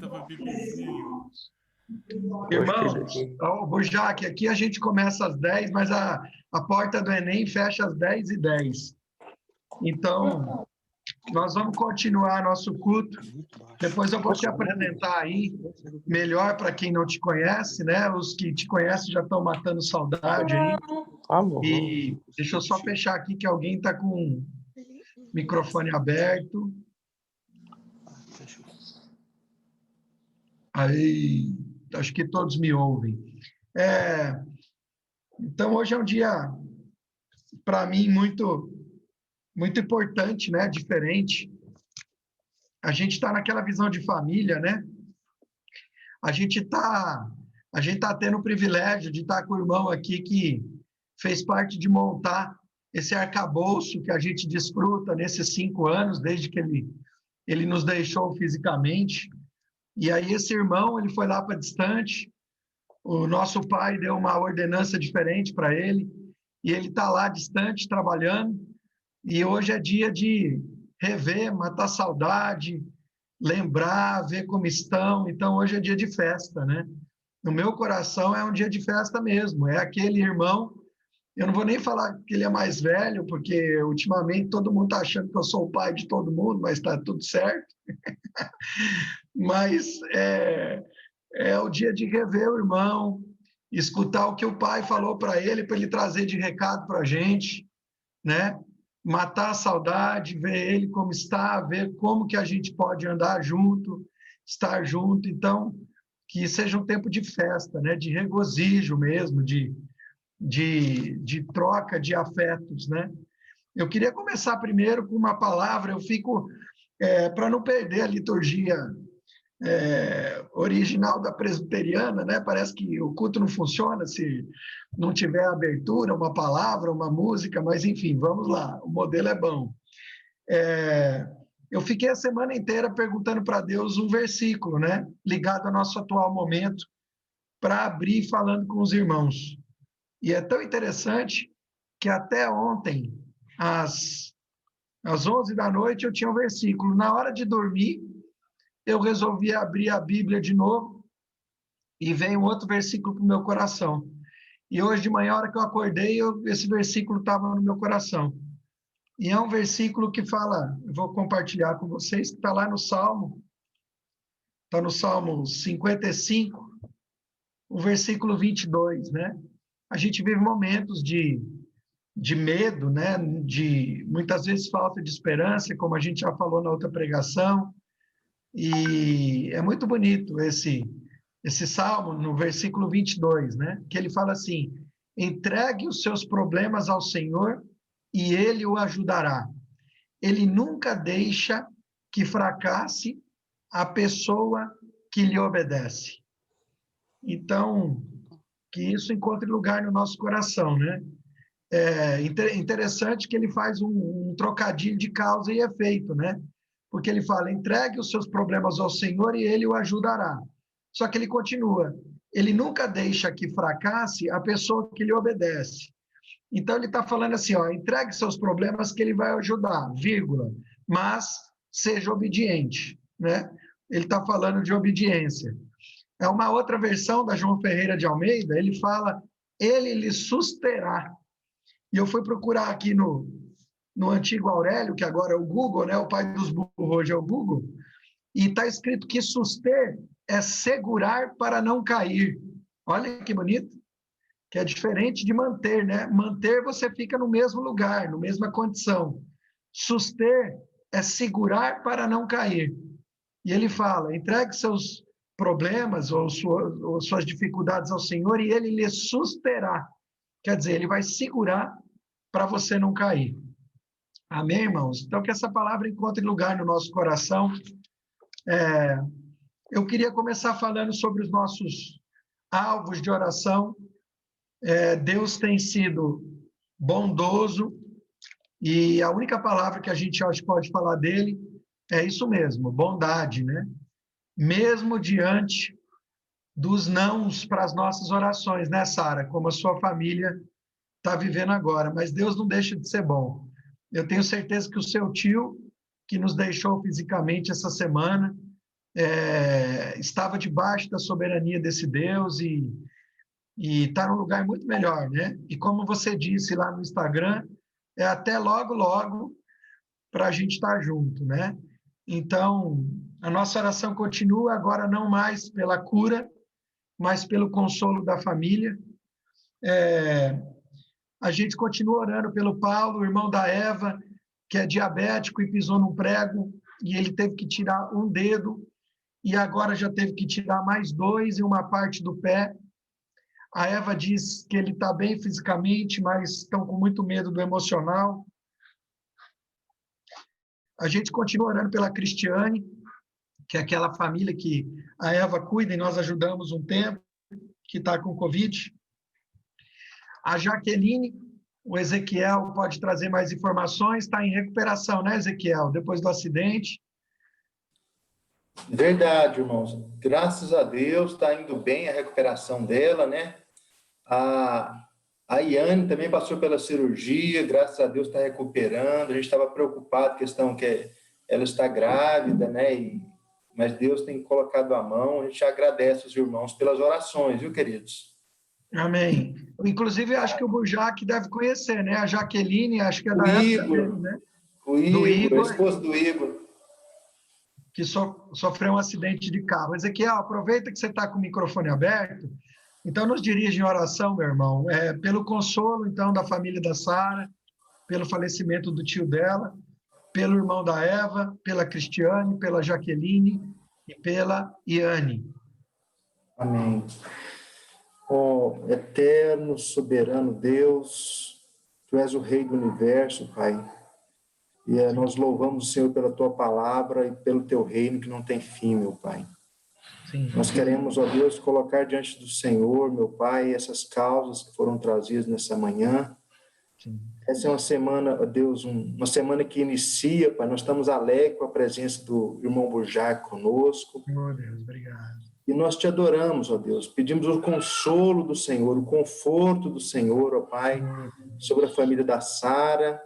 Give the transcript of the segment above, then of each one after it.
Tava bebezinho. Irmãos, o Burjac, aqui a gente começa às 10, mas a porta do Enem fecha às 10h10. Então, nós vamos continuar nosso culto. Depois eu vou te apresentar aí, melhor para quem não te conhece, né? Os que te conhecem já estão matando saudade aí. E deixa eu só fechar aqui que alguém está com o microfone aberto. Aí, acho que todos me ouvem. Então, hoje é um dia, para mim, muito, muito importante, né? Diferente. A gente está naquela visão de família, né? A gente tá tendo o privilégio de estar com o irmão aqui que fez parte de montar esse arcabouço que a gente desfruta nesses 5 anos, desde que ele nos deixou fisicamente. E aí esse irmão, ele foi lá para distante, o nosso pai deu uma ordenança diferente para ele, e ele está lá distante, trabalhando, e hoje é dia de rever, matar saudade, lembrar, ver como estão. Então, hoje é dia de festa, né? No meu coração é um dia de festa mesmo. É aquele irmão, eu não vou nem falar que ele é mais velho, porque ultimamente todo mundo está achando que eu sou o pai de todo mundo, mas está tudo certo. Mas é o dia de rever o irmão, escutar o que o pai falou para ele trazer de recado para a gente, né? Matar a saudade, ver ele como está, ver como que a gente pode andar junto, estar junto. Então, que seja um tempo de festa, né? De regozijo mesmo, de troca de afetos, né? Eu queria começar primeiro com uma palavra, eu fico, para não perder a liturgia original da presbiteriana, né? Parece que o culto não funciona se não tiver abertura, uma palavra, uma música, mas enfim, vamos lá, o modelo é bom. Eu fiquei a semana inteira perguntando para Deus um versículo, né? Ligado ao nosso atual momento, para abrir falando com os irmãos. E é tão interessante que até ontem, às 11 da noite, eu tinha um versículo. Na hora de dormir, eu resolvi abrir a Bíblia de novo e veio um outro versículo para o meu coração. E hoje de manhã, a hora que eu acordei, esse versículo estava no meu coração. E é um versículo que fala, eu vou compartilhar com vocês, que está lá no Salmo, está no Salmo 55, o versículo 22, né? A gente vive momentos de medo, né? De muitas vezes falta de esperança, como a gente já falou na outra pregação, e é muito bonito esse salmo, no versículo 22, né? Que ele fala assim: entregue os seus problemas ao Senhor e ele o ajudará. Ele nunca deixa que fracasse a pessoa que lhe obedece. Então, que isso encontre lugar no nosso coração, né? É interessante que ele faz um trocadilho de causa e efeito, né? Porque ele fala, entregue os seus problemas ao Senhor e ele o ajudará. Só que ele continua, ele nunca deixa que fracasse a pessoa que lhe obedece. Então ele está falando assim, ó, entregue seus problemas que ele vai ajudar, vírgula, mas seja obediente, né? Ele está falando de obediência. É uma outra versão da João Ferreira de Almeida, ele fala, ele lhe susterá. E eu fui procurar aqui no antigo Aurélio, que agora é o Google, né? O pai dos burros hoje é o Google, e está escrito que suster é segurar para não cair. Olha que bonito, que é diferente de manter, né? Manter você fica no mesmo lugar, na mesma condição. Suster é segurar para não cair. E ele fala, entregue seus problemas ou suas dificuldades ao Senhor e ele lhe susterá. Quer dizer, ele vai segurar para você não cair. Amém, irmãos? Então, que essa palavra encontre lugar no nosso coração. Eu queria começar falando sobre os nossos alvos de oração. Deus tem sido bondoso e a única palavra que a gente acho que pode falar dele é isso mesmo, bondade, né? Mesmo diante dos nãos para as nossas orações, né, Sara? Como a sua família está vivendo agora, mas Deus não deixa de ser bom. Eu tenho certeza que o seu tio, que nos deixou fisicamente essa semana, estava debaixo da soberania desse Deus e está num lugar muito melhor, né? E como você disse lá no Instagram, é até logo, logo para a gente estar junto, né? Então, a nossa oração continua agora não mais pela cura, mas pelo consolo da família. A gente continua orando pelo Paulo, o irmão da Eva, que é diabético e pisou num prego, e ele teve que tirar um dedo, e agora já teve que tirar mais dois e uma parte do pé. A Eva diz que ele está bem fisicamente, mas estão com muito medo do emocional. A gente continua orando pela Cristiane, que é aquela família que a Eva cuida e nós ajudamos um tempo, que está com Covid. A Jaqueline, o Ezequiel pode trazer mais informações, está em recuperação, né, Ezequiel? Depois do acidente. Verdade, irmãos. Graças a Deus está indo bem a recuperação dela, né? A Iane também passou pela cirurgia, graças a Deus está recuperando. A gente estava preocupado, questão que ela está grávida, né? Mas Deus tem colocado a mão. A gente agradece os irmãos pelas orações, viu, queridos? Amém. Inclusive, acho que o Burjac deve conhecer, né? A Jaqueline, acho que é O da época dele, Igor, né? o Do Igor, a Igor, esposa do Igor. que sofreu um acidente de carro. Ezequiel, aproveita que você está com o microfone aberto. Então, nos dirige em oração, meu irmão, pelo consolo, então, da família da Sara, pelo falecimento do tio dela, pelo irmão da Eva, pela Cristiane, pela Jaqueline e pela Iane. Amém. Ó eterno, soberano Deus, Tu és o Rei do Universo, Pai. E nós louvamos o Senhor pela Tua palavra e pelo Teu reino que não tem fim, meu Pai. Sim. Nós queremos, ó Deus, colocar diante do Senhor, meu Pai, essas causas que foram trazidas nessa manhã. Sim. Essa é uma semana, ó Deus, uma semana que inicia, Pai. Nós estamos alegres com a presença do irmão Burjac conosco. Oh, Deus, obrigado. E nós te adoramos, ó Deus. Pedimos o consolo do Senhor, o conforto do Senhor, ó Pai, sobre a família da Sara,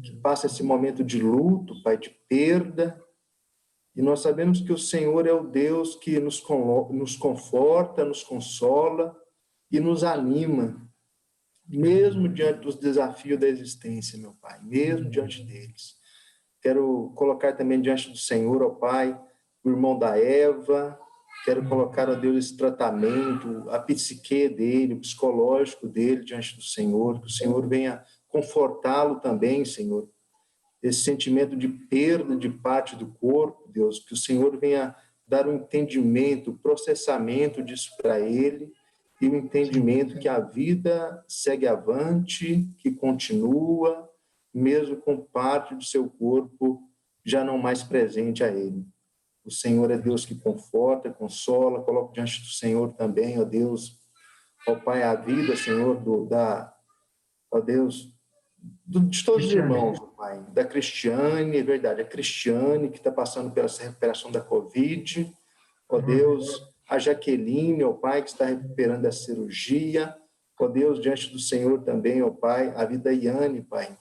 que passa esse momento de luto, Pai, de perda. E nós sabemos que o Senhor é o Deus que nos conforta, nos consola e nos anima, mesmo diante dos desafios da existência, meu Pai, mesmo diante deles. Quero colocar também diante do Senhor, ó Pai, o irmão da Eva. Quero colocar, ó Deus, esse tratamento, a psique dele, o psicológico dele diante do Senhor, que o Senhor venha confortá-lo também, Senhor. Esse sentimento de perda de parte do corpo, Deus, que o Senhor venha dar um entendimento, processamento disso para ele, e o entendimento que a vida segue avante, que continua, mesmo com parte do seu corpo já não mais presente a ele. O Senhor é Deus que conforta, consola. Coloco diante do Senhor também, ó Deus, ó Pai, a vida, Senhor, ó Deus, de todos os irmãos, ó Pai, da Cristiane, é verdade, a Cristiane que está passando pela recuperação da Covid, ó Deus, a Jaqueline, ó Pai, que está recuperando a cirurgia, ó Deus, diante do Senhor também, ó Pai, a vida da Iane, Pai,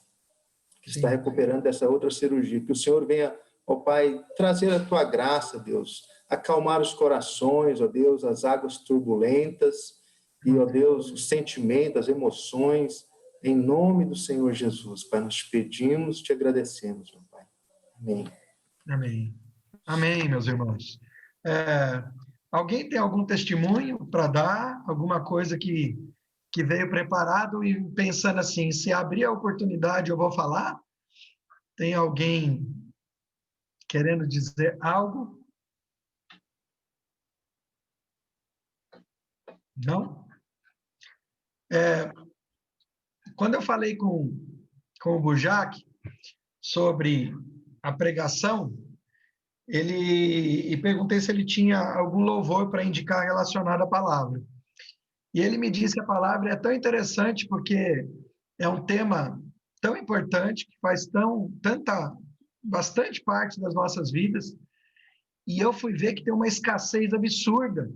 que está recuperando dessa outra cirurgia, que o Senhor venha, ó Pai, trazer a Tua graça, Deus, acalmar os corações, ó Deus, as águas turbulentas, e, ó Deus, os sentimentos, as emoções, em nome do Senhor Jesus, Pai, nós te pedimos, te agradecemos, meu Pai. Amém. Amém. Amém, meus irmãos. Alguém tem algum testemunho para dar? Alguma coisa que veio preparado e pensando assim, se abrir a oportunidade eu vou falar? Tem alguém querendo dizer algo? Não? Quando eu falei com o Burjac sobre a pregação, e perguntei se ele tinha algum louvor para indicar relacionado à palavra. E ele me disse que a palavra é tão interessante porque é um tema tão importante que faz bastante parte das nossas vidas. E eu fui ver que tem uma escassez absurda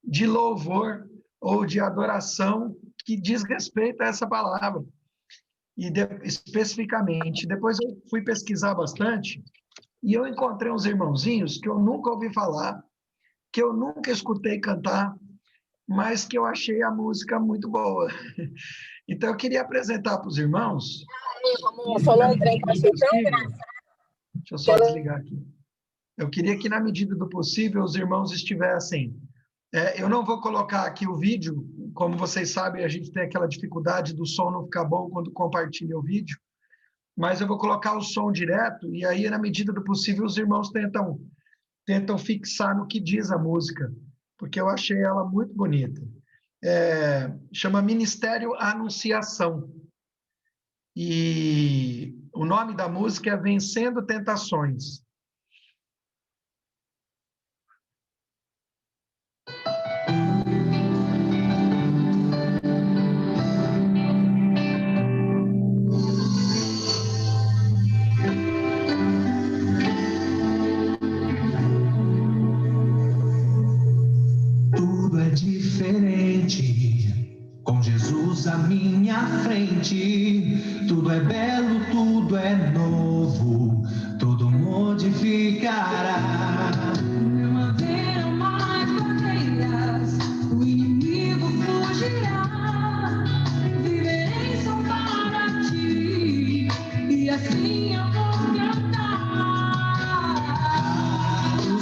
de louvor ou de adoração que diz respeito a essa palavra. E especificamente, depois eu fui pesquisar bastante e eu encontrei uns irmãozinhos que eu nunca ouvi falar, que eu nunca escutei cantar, mas que eu achei a música muito boa. Então, eu queria apresentar para os irmãos, e na medida do possível, deixa eu só desligar aqui. Eu queria que, na medida do possível, os irmãos estivessem... eu não vou colocar aqui o vídeo, como vocês sabem, a gente tem aquela dificuldade do som não ficar bom quando compartilha o vídeo, mas eu vou colocar o som direto, e aí, na medida do possível, os irmãos tentam fixar no que diz a música, porque eu achei ela muito bonita. Chama Ministério Anunciação. E o nome da música é Vencendo Tentações. Tudo é diferente, com Jesus à minha frente. Tudo é belo, tudo é novo, tudo modificará. Não haverá mais barreiras, o inimigo fugirá. Viverei só para ti, e assim eu vou cantar.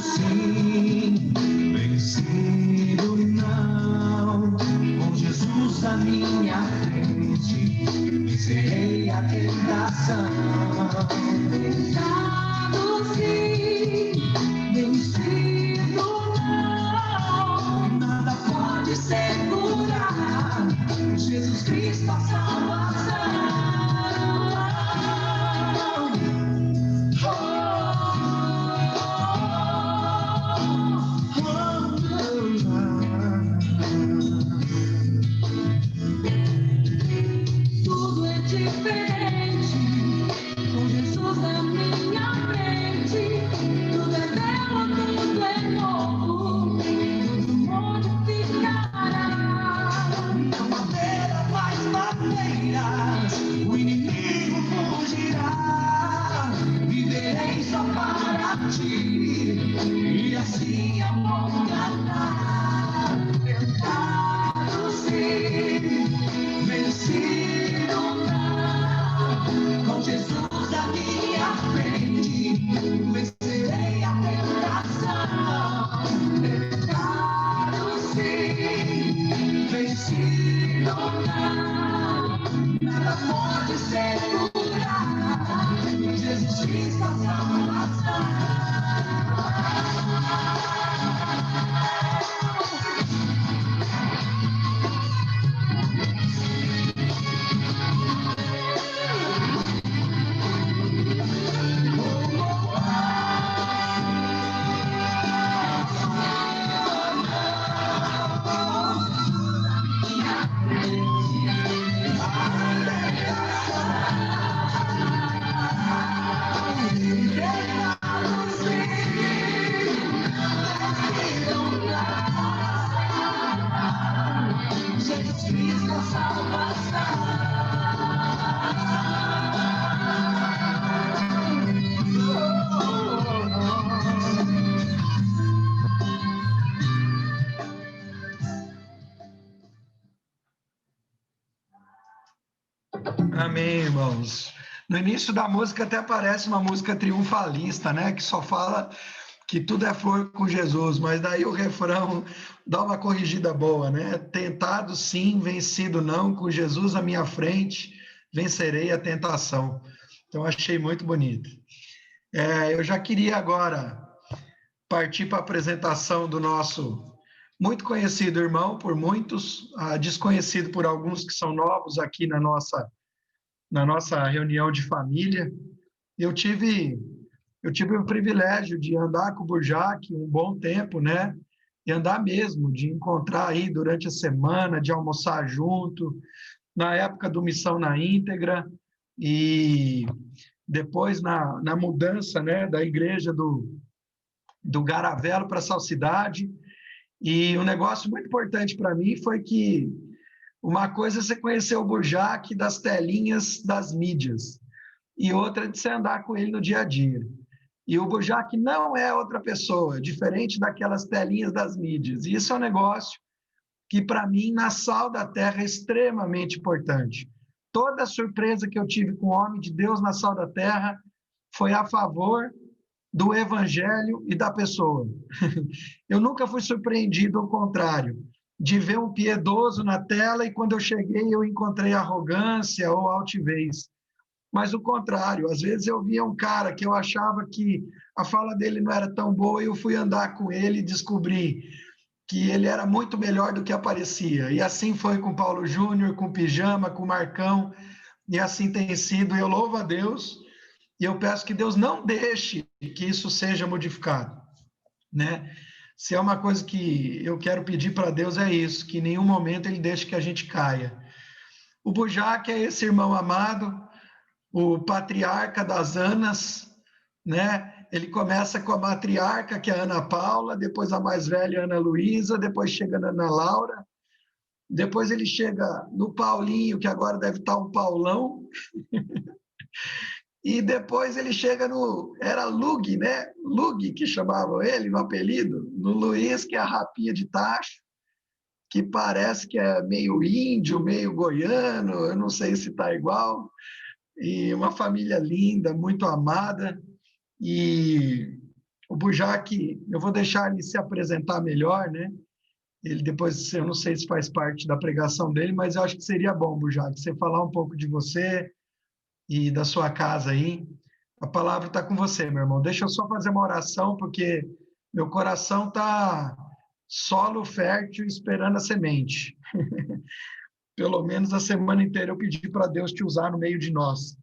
Sim, vencido não, com Jesus à minha frente, vencerei a tentação. Tentado sim, vencido não, Nada pode segurar Jesus Cristo a salvação. Tudo é diferente, com Jesus na minha frente. Tudo é belo, tudo é novo, tudo modificará. Não haverá mais barreiras, o inimigo fugirá. Viverei só para ti, e assim eu vou cantar. Tentado sim, Vencido não, com Jesus à minha frente, vencerei a tentação. tentado sim, Vencido não, nada pode segurar Jesus Cristo a salvação. Jesus Cristo a salvação. Amém, irmãos. No início da música até parece uma música triunfalista, né? Que só fala que tudo é flor com Jesus, mas daí o refrão dá uma corrigida boa, né? Tentado sim, vencido não, com Jesus à minha frente, vencerei a tentação. Então, achei muito bonito. Eu já queria agora partir para a apresentação do nosso muito conhecido irmão por muitos, desconhecido por alguns que são novos aqui na nossa reunião de família. Eu tive o privilégio de andar com o Burjac um bom tempo, né? E andar mesmo, de encontrar aí durante a semana, de almoçar junto, na época do Missão na Íntegra, e depois na mudança, né, da igreja do Garavelo para a Salcidade. E um negócio muito importante para mim foi que uma coisa é você conhecer o Burjac das telinhas das mídias, e outra é de você andar com ele no dia a dia. E o Burjac não é outra pessoa, diferente daquelas telinhas das mídias. E isso é um negócio que, para mim, na Sal da Terra, é extremamente importante. Toda a surpresa que eu tive com o homem de Deus na Sal da Terra foi a favor do Evangelho e da pessoa. Eu nunca fui surpreendido, ao contrário, de ver um piedoso na tela e quando eu cheguei eu encontrei arrogância ou altivez. Mas o contrário, às vezes eu via um cara que eu achava que a fala dele não era tão boa e eu fui andar com ele e descobri que ele era muito melhor do que aparecia. E assim foi com Paulo Júnior, com Pijama, com Marcão, e assim tem sido. Eu louvo a Deus e eu peço que Deus não deixe que isso seja modificado, né? Se é uma coisa que eu quero pedir para Deus é isso, que em nenhum momento ele deixe que a gente caia. O Bujac é esse irmão amado, o patriarca das Anas, né? Ele começa com a matriarca, que é a Ana Paula, depois a mais velha, Ana Luísa, depois chega na Ana Laura, depois ele chega no Paulinho, que agora deve estar um Paulão, e depois ele chega no... Era Lug, né? Lug, que chamavam ele, no apelido, no Luiz, que é a rapinha de tacho, que parece que é meio índio, meio goiano, eu não sei se está igual, e uma família linda, muito amada, e o Bujac, eu vou deixar ele se apresentar melhor, né? Ele depois, eu não sei se faz parte da pregação dele, mas eu acho que seria bom, Bujac, você falar um pouco de você e da sua casa aí. A palavra está com você, meu irmão. Deixa eu só fazer uma oração, porque meu coração está solo fértil esperando a semente. Pelo menos a semana inteira eu pedi para Deus te usar no meio de nós.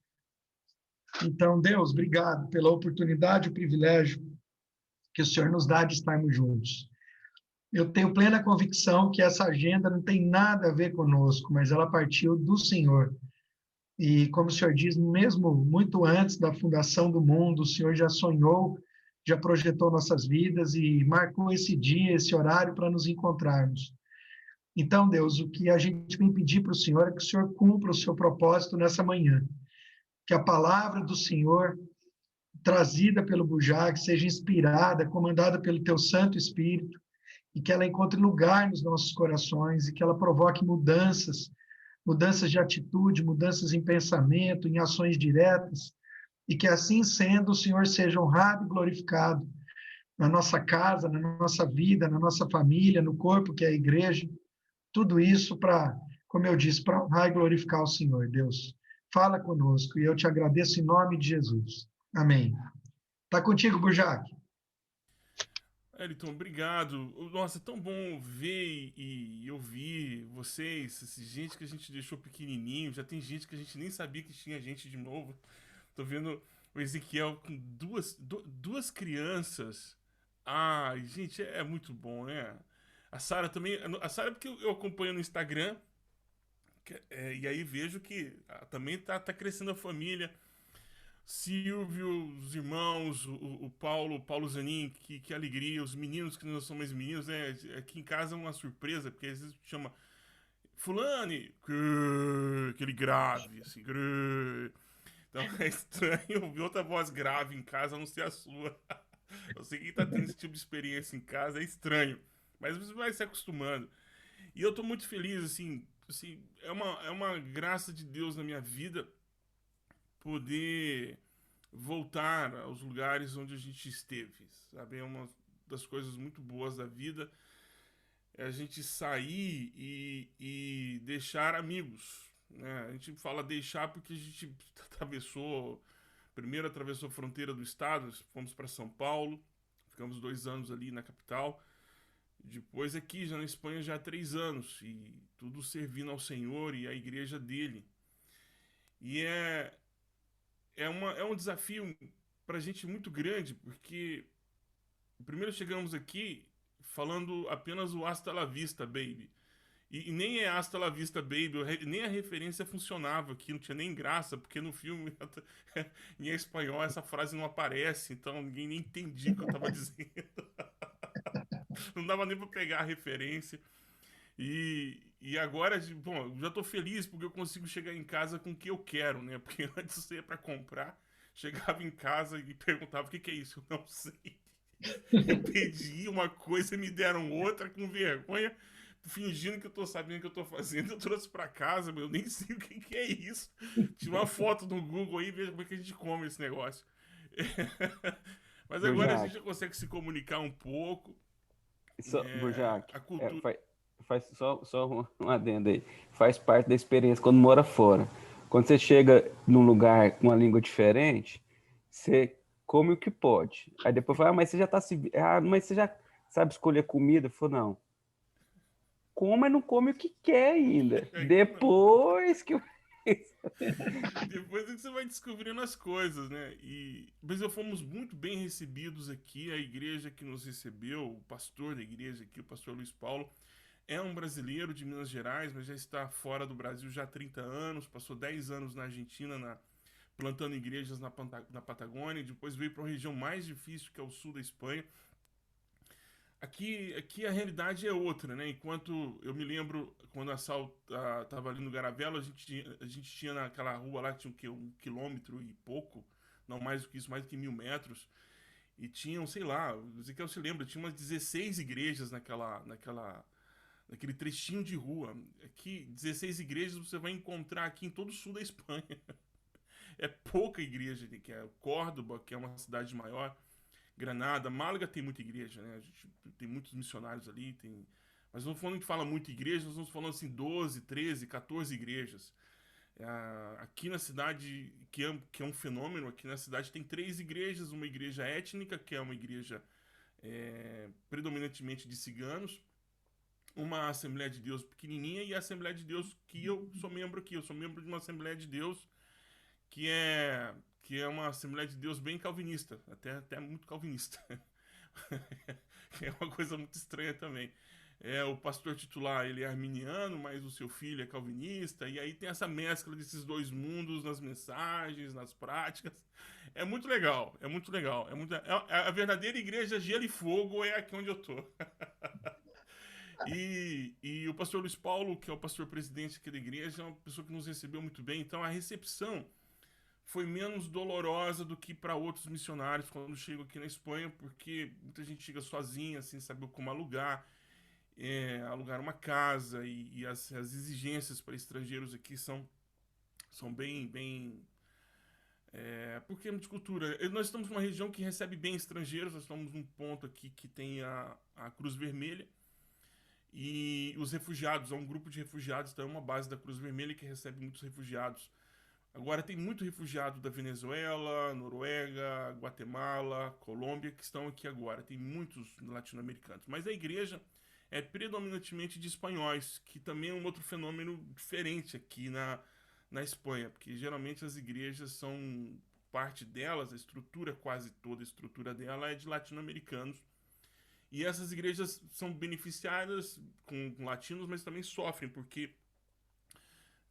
Então, Deus, obrigado pela oportunidade e o privilégio que o Senhor nos dá de estarmos juntos. Eu tenho plena convicção que essa agenda não tem nada a ver conosco, mas ela partiu do Senhor. E, como o Senhor diz, mesmo muito antes da fundação do mundo, o Senhor já sonhou, já projetou nossas vidas e marcou esse dia, esse horário para nos encontrarmos. Então, Deus, o que a gente vem pedir para o Senhor é que o Senhor cumpra o seu propósito nessa manhã. Que a palavra do Senhor, trazida pelo Bujac, seja inspirada, comandada pelo teu Santo Espírito, e que ela encontre lugar nos nossos corações, e que ela provoque mudanças, mudanças de atitude, mudanças em pensamento, em ações diretas, e que assim sendo, o Senhor seja honrado e glorificado na nossa casa, na nossa vida, na nossa família, no corpo que é a igreja, tudo isso para, como eu disse, para honrar e glorificar o Senhor, Deus. Fala conosco e eu te agradeço em nome de Jesus. Amém. Tá contigo, Bujac. Elton, obrigado. Nossa, é tão bom ver e ouvir vocês, gente que a gente deixou pequenininho. Já tem gente que a gente nem sabia que tinha gente de novo. Tô vendo o Ezequiel com duas crianças. Ai, gente, é muito bom, né? A Sara também. A Sara, porque eu acompanho no Instagram. E aí vejo que também tá crescendo a família. Silvio, os irmãos, o Paulo Zanin, que alegria, os meninos que não são mais meninos, né? Aqui em casa é uma surpresa, porque às vezes chama Fulane, aquele grave, assim, então é estranho ouvir outra voz grave em casa, a não ser a sua. Eu sei que quem tá tendo esse tipo de experiência em casa é estranho, mas você vai se acostumando. E eu tô muito feliz, assim é uma graça de Deus na minha vida poder voltar aos lugares onde a gente esteve, sabe? É uma das coisas muito boas da vida, é a gente sair e deixar amigos, né? A gente fala deixar porque a gente primeiro atravessou a fronteira do estado, fomos para São Paulo, ficamos 2 anos ali na capital, depois aqui já na Espanha já há 3 anos, e tudo servindo ao Senhor e à igreja dele. E é um desafio pra gente muito grande, porque primeiro chegamos aqui falando apenas o Hasta la Vista, baby. E nem é Hasta la Vista, baby, nem a referência funcionava aqui, não tinha nem graça, porque no filme, em espanhol, essa frase não aparece, então ninguém nem entendia o que eu tava dizendo. Não dava nem pra pegar a referência. E agora, bom, eu já tô feliz porque eu consigo chegar em casa com o que eu quero, né? Porque antes eu ia pra comprar, chegava em casa e perguntava o que que é isso. Eu não sei. Eu pedi uma coisa e me deram outra com vergonha, fingindo que eu tô sabendo o que eu tô fazendo. Eu trouxe pra casa, meu, eu nem sei o que que é isso. Tira uma foto no Google aí e veja como é que a gente come esse negócio. Mas agora a gente Burjac, já consegue se comunicar um pouco. Burjac, A cultura. faz só um adendo aí. Faz parte da experiência quando mora fora. Quando você chega num lugar com uma língua diferente, você come o que pode. Aí depois fala, mas você já tá se. Ah, mas você já sabe escolher comida? Eu falo, não. Come, mas não come o que quer ainda. Ainda não. Depois que. Depois é que você vai descobrindo as coisas, né? Mas fomos muito bem recebidos aqui. A igreja que nos recebeu, o pastor da igreja aqui, o pastor Luiz Paulo, é um brasileiro de Minas Gerais, mas já está fora do Brasil já há 30 anos. Passou 10 anos na Argentina, plantando igrejas na Patagônia. Depois veio para uma região mais difícil, que é o sul da Espanha. Aqui a realidade é outra, né? Enquanto eu me lembro, quando a Sal tava ali no Garavelo, a gente tinha naquela rua lá, tinha o quê? 1 quilômetro e pouco, não mais do que isso, mais do que 1.000 metros. E tinham, sei lá, o Ezequiel se lembra, tinha umas 16 igrejas naquele trechinho de rua. Aqui, 16 igrejas você vai encontrar aqui em todo o sul da Espanha. É pouca igreja, que é Córdoba, que é uma cidade maior. Granada, Málaga tem muita igreja, né? A gente tem muitos missionários ali, mas não falando que fala muita igreja, nós estamos falando assim 12, 13, 14 igrejas. Aqui na cidade, que é um fenômeno, aqui na cidade tem 3 igrejas, uma igreja étnica, que é uma igreja predominantemente de ciganos, uma Assembleia de Deus pequenininha e a Assembleia de Deus que eu sou membro aqui. Eu sou membro de uma Assembleia de Deus que é que é uma Assembleia de Deus bem calvinista, até muito calvinista. É uma coisa muito estranha também. O pastor titular, ele é arminiano, mas o seu filho é calvinista, e aí tem essa mescla desses dois mundos nas mensagens, nas práticas. É muito legal, é muito legal. A verdadeira igreja gelo e fogo é aqui onde eu tô. E o pastor Luiz Paulo, que é o pastor presidente aqui da igreja, é uma pessoa que nos recebeu muito bem. Então a recepção foi menos dolorosa do que para outros missionários quando chegam aqui na Espanha, porque muita gente chega sozinha, sem saber como alugar uma casa, e as exigências para estrangeiros aqui são bem. Porque é muita cultura. Nós estamos numa região que recebe bem estrangeiros, nós estamos num ponto aqui que tem a Cruz Vermelha. E os refugiados, há um grupo de refugiados, então é uma base da Cruz Vermelha que recebe muitos refugiados. Agora tem muito refugiado da Venezuela, Noruega, Guatemala, Colômbia, que estão aqui agora. Tem muitos latino-americanos. Mas a igreja é predominantemente de espanhóis, que também é um outro fenômeno diferente aqui na Espanha, porque geralmente as igrejas são, parte delas, a estrutura, quase toda a estrutura dela é de latino-americanos. E essas igrejas são beneficiadas com latinos, mas também sofrem, porque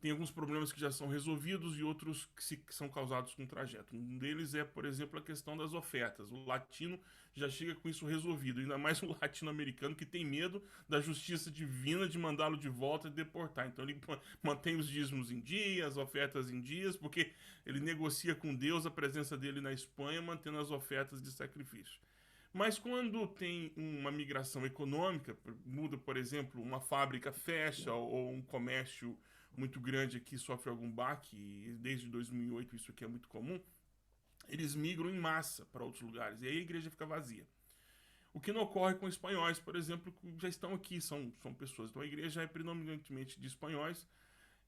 tem alguns problemas que já são resolvidos e outros que são causados com o trajeto. Um deles é, por exemplo, a questão das ofertas. O latino já chega com isso resolvido, ainda mais o latino-americano que tem medo da justiça divina de mandá-lo de volta e deportar. Então ele mantém os dízimos em dia, as ofertas em dias, porque ele negocia com Deus a presença dele na Espanha, mantendo as ofertas de sacrifício. Mas quando tem uma migração econômica, muda, por exemplo, uma fábrica fecha ou um comércio muito grande aqui sofre algum baque, e desde 2008 isso aqui é muito comum, eles migram em massa para outros lugares, e aí a igreja fica vazia. O que não ocorre com espanhóis, por exemplo, que já estão aqui, são pessoas. Então a igreja é predominantemente de espanhóis,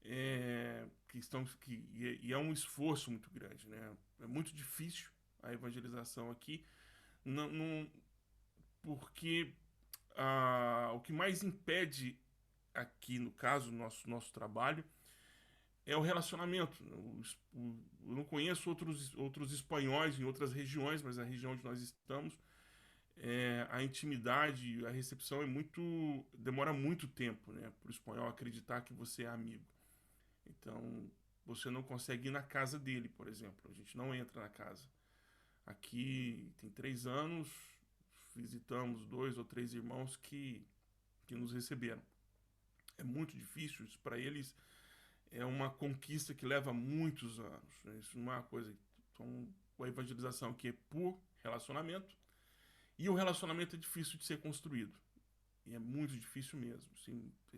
e é um esforço muito grande, né? É muito difícil a evangelização aqui, porque o que mais impede aqui, no caso, nosso trabalho, é o relacionamento. Eu não conheço outros espanhóis em outras regiões, mas na região onde nós estamos, a intimidade, a recepção demora muito tempo, né, para o espanhol acreditar que você é amigo. Então, você não consegue ir na casa dele, por exemplo. A gente não entra na casa. Aqui tem 3 anos, visitamos 2 ou 3 irmãos que nos receberam. É muito difícil, isso para eles é uma conquista que leva muitos anos. Isso não é uma coisa. São a evangelização aqui é por relacionamento, e o relacionamento é difícil de ser construído. E é muito difícil mesmo. Assim, a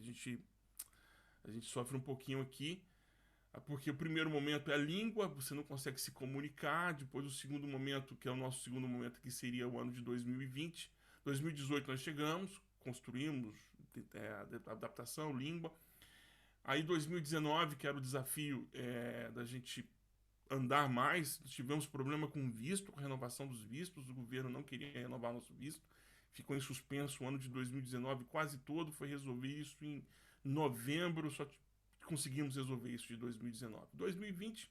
gente sofre um pouquinho aqui, porque o primeiro momento é a língua, você não consegue se comunicar. Depois o segundo momento, que é o nosso segundo momento, que seria o ano de 2020. 2018 nós chegamos, construímos adaptação, língua. Aí 2019, que era o desafio da gente andar mais, tivemos problema com visto, com renovação dos vistos, o governo não queria renovar nosso visto, ficou em suspenso o ano de 2019 quase todo, foi resolver isso em novembro, só conseguimos resolver isso de 2019. 2020,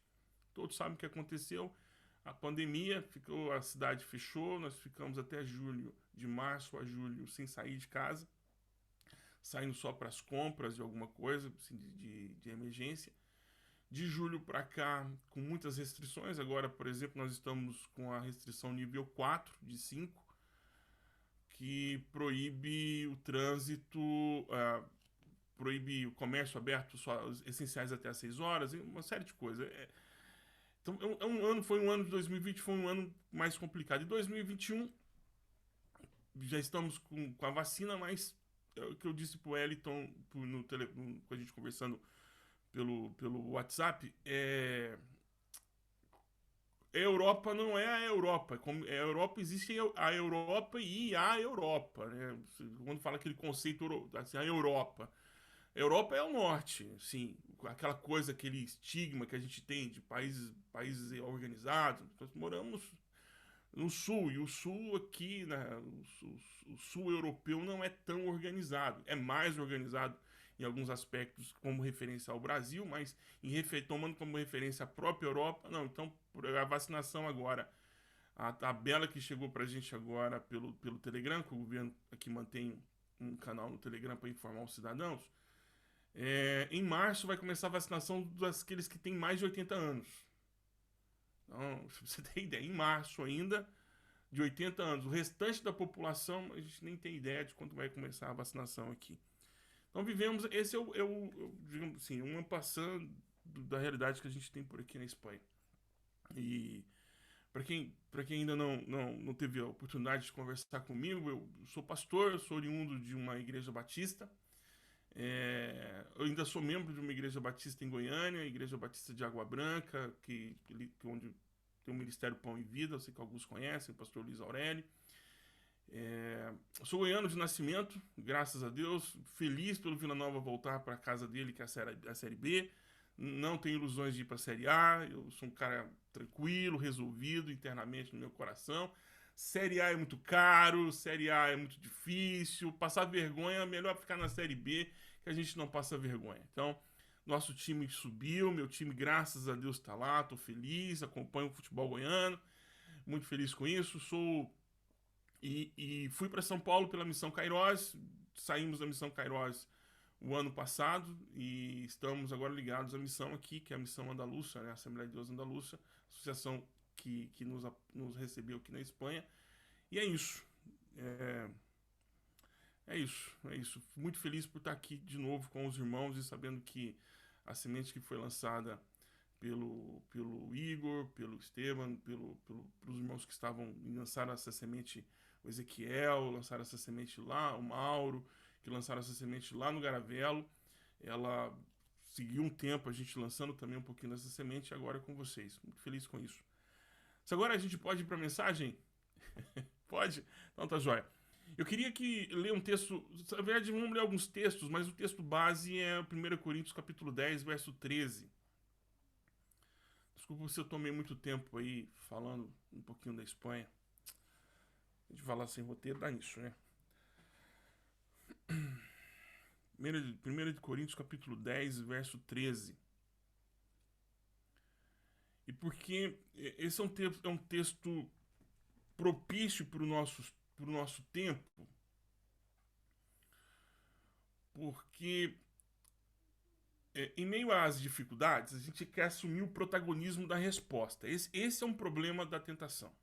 todos sabem o que aconteceu, a pandemia, a cidade fechou, nós ficamos até julho, de março a julho, sem sair de casa, saindo só para as compras de alguma coisa, assim, de emergência. De julho para cá, com muitas restrições. Agora, por exemplo, nós estamos com a restrição nível 4 de 5, que proíbe o trânsito, proíbe o comércio aberto só essenciais até às 6 horas, uma série de coisas. Então, foi um ano de 2020, foi um ano mais complicado. Em 2021, já estamos com a vacina, mas é o que eu disse pro Wellington, com a gente conversando pelo WhatsApp, a Europa não é a Europa. Como a Europa, existe a Europa e a Europa, né? Quando fala aquele conceito assim, a Europa. A Europa é o norte, assim, aquela coisa, aquele estigma que a gente tem de países organizados. Nós moramos no sul, e o sul aqui, né, o sul europeu não é tão organizado. É mais organizado em alguns aspectos como referência ao Brasil, mas tomando como referência a própria Europa, não. Então, a vacinação agora, a tabela que chegou pra gente agora pelo Telegram, que o governo aqui mantém um canal no Telegram para informar os cidadãos, em março vai começar a vacinação daqueles que têm mais de 80 anos. Então, se você tem ideia, em março ainda, de 80 anos. O restante da população, a gente nem tem ideia de quando vai começar a vacinação aqui. Então vivemos, esse digamos assim, um passando da realidade que a gente tem por aqui na Espanha. E para quem ainda não teve a oportunidade de conversar comigo, eu sou pastor, eu sou oriundo de uma igreja batista. Eu ainda sou membro de uma igreja batista em Goiânia, a Igreja Batista de Água Branca, onde tem o Ministério Pão e Vida, eu sei que alguns conhecem, o pastor Luiz Aurélio. Sou goiano de nascimento, graças a Deus, feliz pelo Vila Nova voltar para a casa dele, que é a Série B. Não tenho ilusões de ir para a Série A, eu sou um cara tranquilo, resolvido internamente no meu coração. Série A é muito caro, Série A é muito difícil, passar vergonha é melhor ficar na Série B, que a gente não passa vergonha. Então, nosso time subiu, meu time, graças a Deus, está lá, estou feliz, acompanho o futebol goiano, muito feliz com isso. E fui para São Paulo pela Missão Kairós, saímos da Missão Kairós o ano passado e estamos agora ligados à missão aqui, que é a Missão Andalúcia, né? A Assembleia de Deus Andalúcia, associação que nos recebeu aqui na Espanha. E é isso. É isso. Muito feliz por estar aqui de novo com os irmãos e sabendo que a semente que foi lançada pelo Igor, pelo Esteban, pelos irmãos que lançaram essa semente, o Ezequiel, lançaram essa semente lá, o Mauro, que lançaram essa semente lá no Garavelo. Ela seguiu um tempo a gente lançando também um pouquinho dessa semente, e agora é com vocês. Muito feliz com isso. Se agora a gente pode ir para a mensagem? Pode? Então tá jóia. Eu queria ler um texto, na verdade vamos ler alguns textos, mas o texto base é 1 Coríntios capítulo 10, verso 13. Desculpa se eu tomei muito tempo aí falando um pouquinho da Espanha. A gente falar sem roteiro dá nisso, né? 1 Coríntios capítulo 10, verso 13. E porque esse é um texto propício para o nosso tempo, porque em meio às dificuldades, a gente quer assumir o protagonismo da resposta. Esse é um problema da tentação.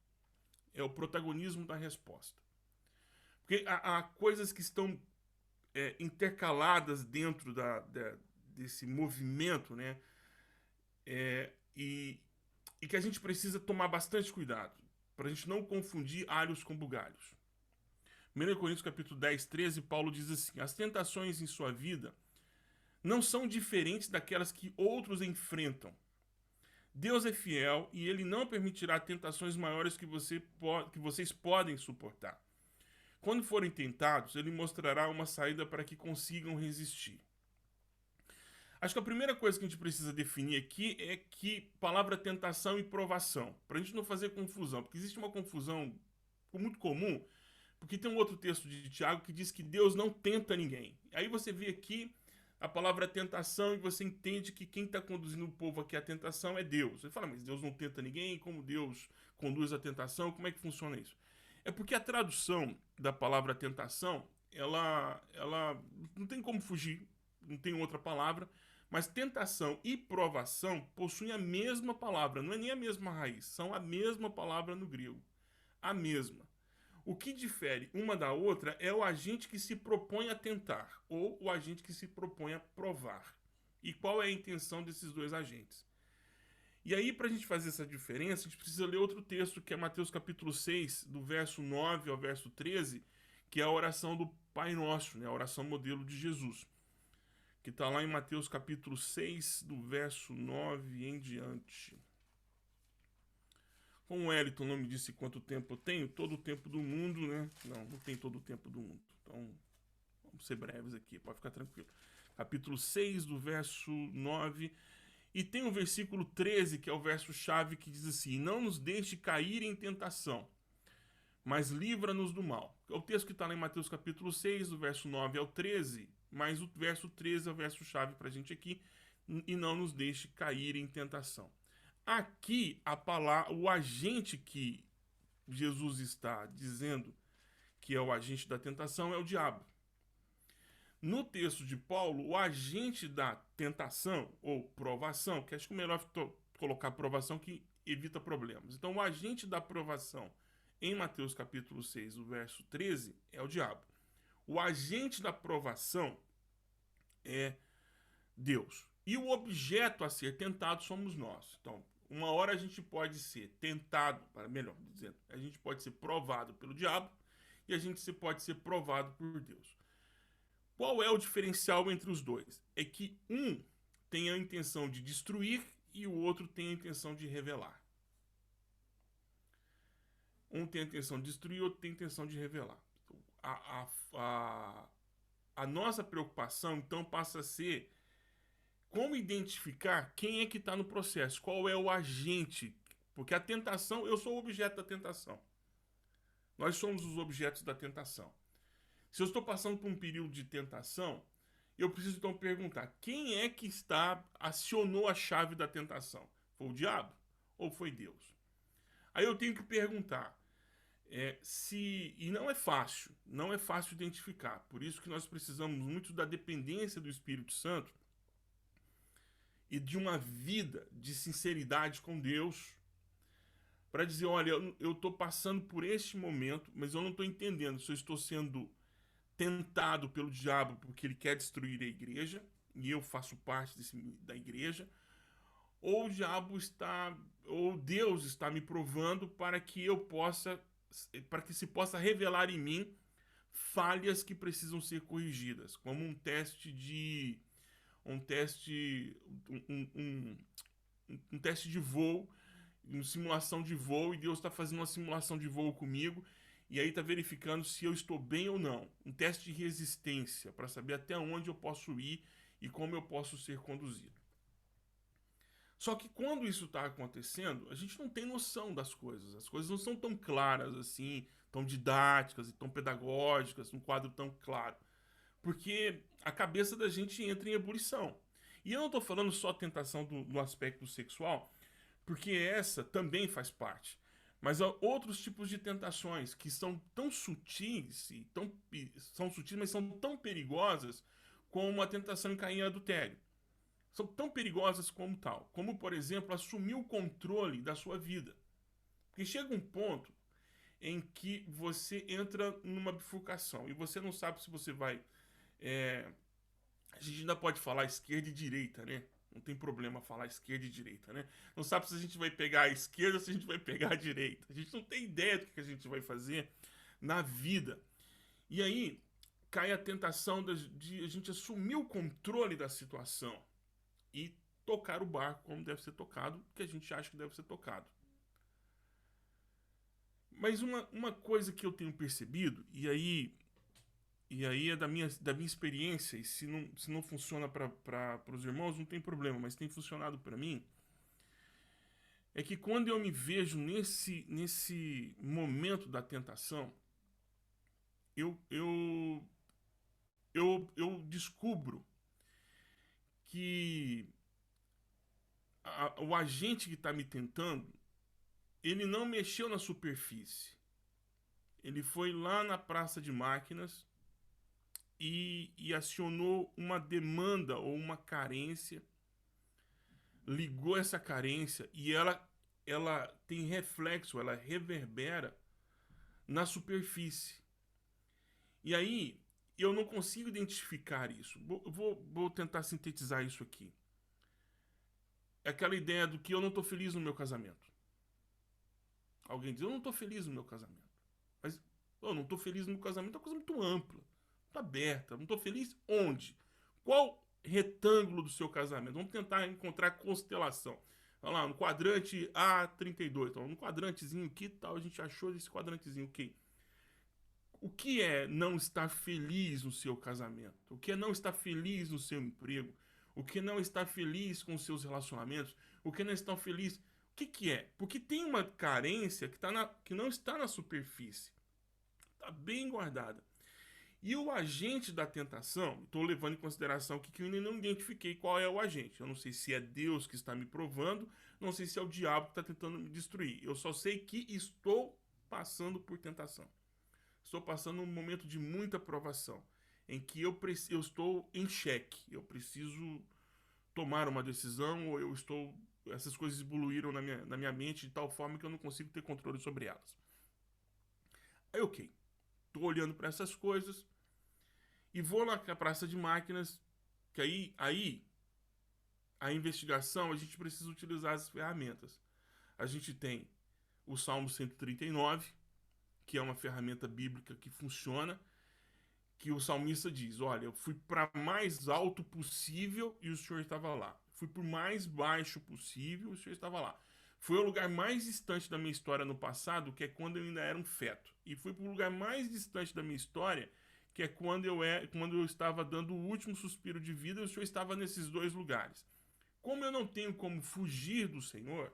É o protagonismo da resposta. Porque há coisas que estão intercaladas dentro desse movimento, né? E e que a gente precisa tomar bastante cuidado, para a gente não confundir alhos com bugalhos. 1 Coríntios capítulo 10, 13, Paulo diz assim: as tentações em sua vida não são diferentes daquelas que outros enfrentam. Deus é fiel e ele não permitirá tentações maiores que vocês podem suportar. Quando forem tentados, ele mostrará uma saída para que consigam resistir. Acho que a primeira coisa que a gente precisa definir aqui é que palavra tentação e provação, para a gente não fazer confusão, porque existe uma confusão muito comum, porque tem um outro texto de Tiago que diz que Deus não tenta ninguém. Aí você vê aqui a palavra tentação e você entende que quem está conduzindo o povo aqui à tentação é Deus. Você fala, mas Deus não tenta ninguém, como Deus conduz a tentação, como é que funciona isso? É porque a tradução da palavra tentação, ela não tem como fugir, não tem outra palavra, mas tentação e provação possuem a mesma palavra, não é nem a mesma raiz, são a mesma palavra no grego, a mesma. O que difere uma da outra é o agente que se propõe a tentar ou o agente que se propõe a provar. E qual é a intenção desses dois agentes? E aí, para a gente fazer essa diferença, a gente precisa ler outro texto, que é Mateus capítulo 6, do verso 9 ao verso 13, que é a oração do Pai Nosso, né? A oração modelo de Jesus, que está lá em Mateus capítulo 6, do verso 9 em diante. Como o Wellington não me disse quanto tempo eu tenho, todo o tempo do mundo, né? Não tem todo o tempo do mundo. Então, vamos ser breves aqui, pode ficar tranquilo. Capítulo 6, do verso 9. E tem o versículo 13, que é o verso-chave, que diz assim: não nos deixe cair em tentação, mas livra-nos do mal. É o texto que está lá em Mateus capítulo 6, do verso 9 ao 13, mas o verso 13 é o verso-chave para a gente aqui, e não nos deixe cair em tentação. Aqui, o agente que Jesus está dizendo que é o agente da tentação é o diabo. No texto de Paulo, o agente da tentação, ou provação, que acho que é melhor colocar provação que evita problemas. Então, o agente da provação em Mateus capítulo 6, o verso 13, é o diabo. O agente da provação é Deus. E o objeto a ser tentado somos nós. Então, uma hora a gente pode ser tentado, melhor dizendo, a gente pode ser provado pelo diabo e a gente pode ser provado por Deus. Qual é o diferencial entre os dois? É que um tem a intenção de destruir e o outro tem a intenção de revelar. Um tem a intenção de destruir e o outro tem a intenção de revelar. A nossa preocupação, então, passa a ser como identificar quem é que está no processo, qual é o agente. Porque a tentação, eu sou o objeto da tentação. Nós somos os objetos da tentação. Se eu estou passando por um período de tentação, eu preciso então perguntar, quem é que acionou a chave da tentação? Foi o diabo ou foi Deus? Aí eu tenho que perguntar, e não é fácil identificar. Por isso que nós precisamos muito da dependência do Espírito Santo e de uma vida de sinceridade com Deus, para dizer, olha, eu estou passando por este momento, mas eu não estou entendendo se eu estou sendo tentado pelo diabo porque ele quer destruir a igreja, e eu faço parte da igreja, ou ou Deus está me provando para que se possa revelar em mim falhas que precisam ser corrigidas, como um teste de voo, uma simulação de voo, e Deus está fazendo uma simulação de voo comigo, e aí está verificando se eu estou bem ou não. Um teste de resistência, para saber até onde eu posso ir e como eu posso ser conduzido. Só que quando isso está acontecendo, a gente não tem noção das coisas. As coisas não são tão claras assim, tão didáticas e tão pedagógicas, um quadro tão claro. Porque a cabeça da gente entra em ebulição. E eu não estou falando só tentação do aspecto sexual, porque essa também faz parte. Mas há outros tipos de tentações que são tão sutis, mas são tão perigosas como a tentação em cair em adultério. São tão perigosas como tal. Como, por exemplo, assumir o controle da sua vida. Porque chega um ponto em que você entra numa bifurcação e você não sabe se você vai... A gente ainda pode falar esquerda e direita, né? Não tem problema falar esquerda e direita, né? Não sabe se a gente vai pegar a esquerda ou se a gente vai pegar a direita. A gente não tem ideia do que a gente vai fazer na vida. E aí cai a tentação de a gente assumir o controle da situação e tocar o barco como deve ser tocado, que a gente acha que deve ser tocado. Mas uma coisa que eu tenho percebido, e aí é da minha experiência, e se não funciona para os irmãos, não tem problema, mas tem funcionado para mim, é que quando eu me vejo nesse momento da tentação, eu descubro que o agente que está me tentando, ele não mexeu na superfície. Ele foi lá na praça de máquinas e acionou uma demanda ou uma carência, ligou essa carência e ela tem reflexo, ela reverbera na superfície. E aí eu não consigo identificar isso. Vou tentar sintetizar isso aqui. É aquela ideia do que eu não estou feliz no meu casamento. Alguém diz, eu não estou feliz no meu casamento. Mas eu não estou feliz no meu casamento, é uma coisa muito ampla, muito aberta. Não estou feliz onde? Qual retângulo do seu casamento? Vamos tentar encontrar constelação. Vamos lá, no quadrante A32. Então, no quadrantezinho, que tal a gente achou esse quadrantezinho? Ok. O que é não estar feliz no seu casamento? O que é não estar feliz no seu emprego? O que é não estar feliz com os seus relacionamentos? O que é não estar feliz? O que é? Porque tem uma carência que não está na superfície. Está bem guardada. E o agente da tentação, estou levando em consideração que eu ainda não identifiquei qual é o agente. Eu não sei se é Deus que está me provando, não sei se é o diabo que está tentando me destruir. Eu só sei que estou passando por tentação. Estou passando um momento de muita provação, em que eu estou em xeque. Eu preciso tomar uma decisão, ou essas coisas evoluíram na minha mente de tal forma que eu não consigo ter controle sobre elas. Aí, ok. Estou olhando para essas coisas e vou na praça de máquinas, que aí a investigação, a gente precisa utilizar as ferramentas. A gente tem o Salmo 139, que é uma ferramenta bíblica que funciona, que o salmista diz, olha, eu fui para mais alto possível e o Senhor estava lá. Fui para o mais baixo possível e o Senhor estava lá. Fui ao lugar mais distante da minha história no passado, que é quando eu ainda era um feto. E fui para o lugar mais distante da minha história, que é quando eu estava dando o último suspiro de vida e o Senhor estava nesses dois lugares. Como eu não tenho como fugir do Senhor,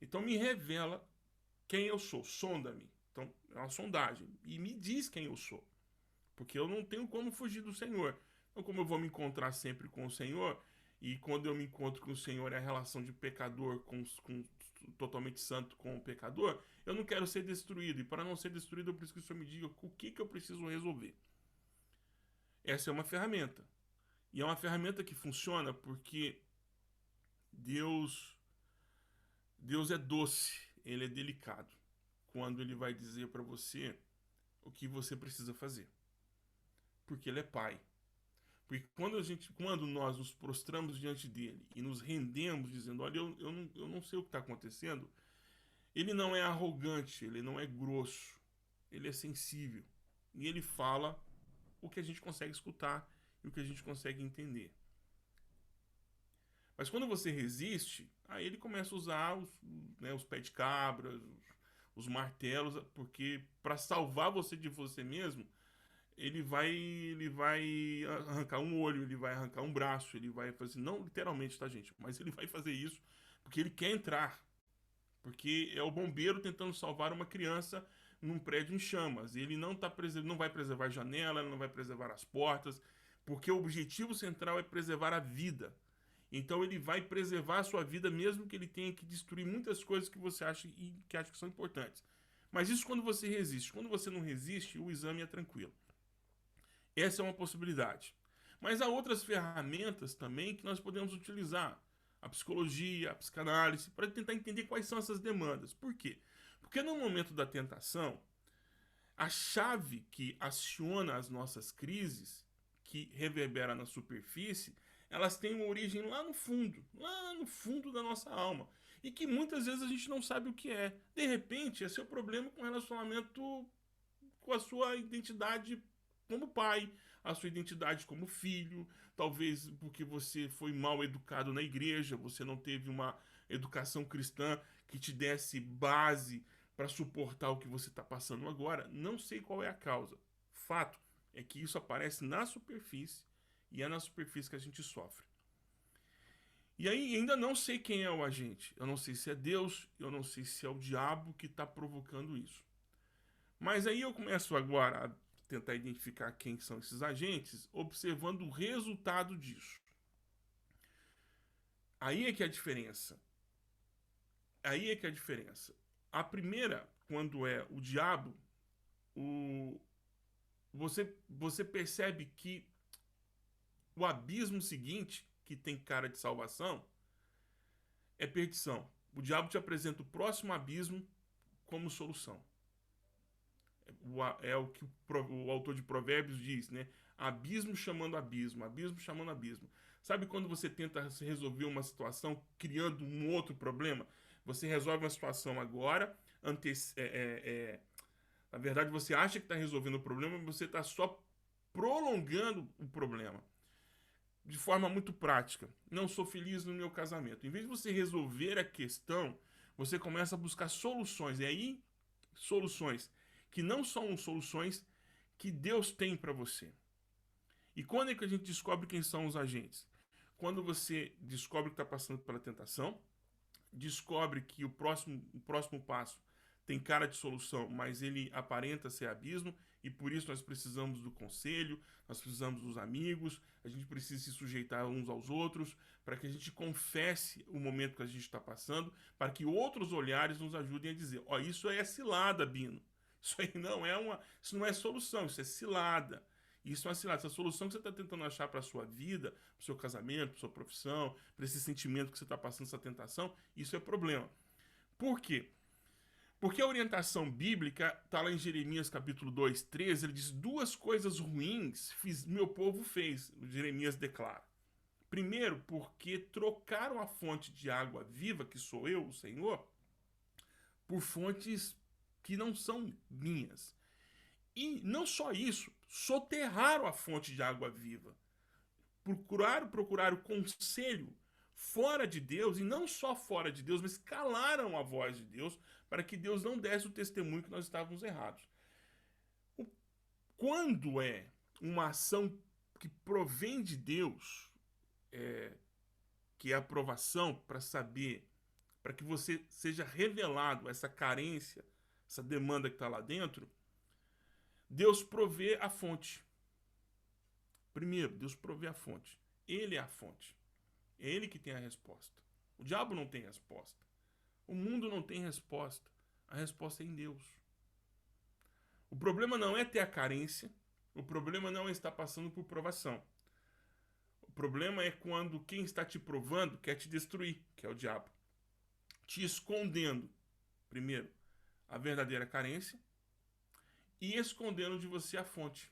então me revela quem eu sou, sonda-me. Então, é uma sondagem. E me diz quem eu sou. Porque eu não tenho como fugir do Senhor. Então, como eu vou me encontrar sempre com o Senhor, e quando eu me encontro com o Senhor é a relação de pecador com totalmente santo com o pecador, eu não quero ser destruído. E para não ser destruído, eu preciso que o Senhor me diga o que eu preciso resolver. Essa é uma ferramenta. E é uma ferramenta que funciona porque Deus é doce, Ele é delicado. Quando Ele vai dizer para você o que você precisa fazer. Porque Ele é Pai. Porque quando nós nos prostramos diante dele e nos rendemos dizendo, olha, eu não sei o que está acontecendo, ele não é arrogante, ele não é grosso, ele é sensível. E ele fala o que a gente consegue escutar e o que a gente consegue entender. Mas quando você resiste, aí ele começa a usar os pés de cabra, os martelos, porque para salvar você de você mesmo, ele vai arrancar um olho, ele vai arrancar um braço, ele vai fazer, não literalmente, tá, gente? Mas ele vai fazer isso porque ele quer entrar. Porque é o bombeiro tentando salvar uma criança num prédio em chamas. Ele não vai preservar a janela, ele não vai preservar as portas, porque o objetivo central é preservar a vida. Então ele vai preservar a sua vida mesmo que ele tenha que destruir muitas coisas que você acha que são importantes. Mas isso quando você resiste. Quando você não resiste, o exame é tranquilo. Essa é uma possibilidade. Mas há outras ferramentas também que nós podemos utilizar. A psicologia, a psicanálise, para tentar entender quais são essas demandas. Por quê? Porque no momento da tentação, a chave que aciona as nossas crises, que reverbera na superfície, elas têm uma origem lá no fundo da nossa alma. E que muitas vezes a gente não sabe o que é. De repente, é seu problema com relacionamento com a sua identidade como pai, a sua identidade como filho, talvez porque você foi mal educado na igreja, você não teve uma educação cristã que te desse base para suportar o que você está passando agora. Não sei qual é a causa. Fato é que isso aparece na superfície e é na superfície que a gente sofre. E aí ainda não sei quem é o agente. Eu não sei se é Deus, eu não sei se é o diabo que está provocando isso. Mas aí eu começo agora a tentar identificar quem são esses agentes, observando o resultado disso. Aí é que é a diferença. Aí é que é a diferença. A primeira, quando é o diabo, você percebe que o abismo seguinte, que tem cara de salvação, é perdição. O diabo te apresenta o próximo abismo como solução. É o que o autor de Provérbios diz, né? Abismo chamando abismo, abismo chamando abismo. Sabe quando você tenta resolver uma situação criando um outro problema? Você resolve uma situação agora, na verdade você acha que está resolvendo o problema, mas você está só prolongando o problema. De forma muito prática. Não sou feliz no meu casamento. Em vez de você resolver a questão, você começa a buscar soluções. E aí, soluções que não são soluções que Deus tem para você. E quando é que a gente descobre quem são os agentes? Quando você descobre que está passando pela tentação, descobre que o próximo passo tem cara de solução, mas ele aparenta ser abismo, e por isso nós precisamos do conselho, nós precisamos dos amigos, a gente precisa se sujeitar uns aos outros, para que a gente confesse o momento que a gente está passando, para que outros olhares nos ajudem a dizer, ó, isso é cilada, Bino. Isso aí isso não é solução, isso é cilada. Isso é uma cilada. Essa solução que você está tentando achar para a sua vida, para o seu casamento, para sua profissão, para esse sentimento que você está passando, essa tentação, isso é problema. Por quê? Porque a orientação bíblica está lá em Jeremias capítulo 2, 13, ele diz, 2 coisas ruins meu povo fez, Jeremias declara. Primeiro, porque trocaram a fonte de água viva, que sou eu, o Senhor, por fontes que não são minhas. E não só isso, soterraram a fonte de água viva. Procuraram conselho fora de Deus, e não só fora de Deus, mas calaram a voz de Deus para que Deus não desse o testemunho que nós estávamos errados. Quando é uma ação que provém de Deus, que é a aprovação para saber, para que você seja revelado essa carência, essa demanda que está lá dentro, Deus provê a fonte. Primeiro, Deus provê a fonte. Ele é a fonte. É ele que tem a resposta. O diabo não tem resposta. O mundo não tem resposta. A resposta é em Deus. O problema não é ter a carência. O problema não é estar passando por provação. O problema é quando quem está te provando quer te destruir, que é o diabo. Te escondendo, primeiro, a verdadeira carência e escondendo de você a fonte.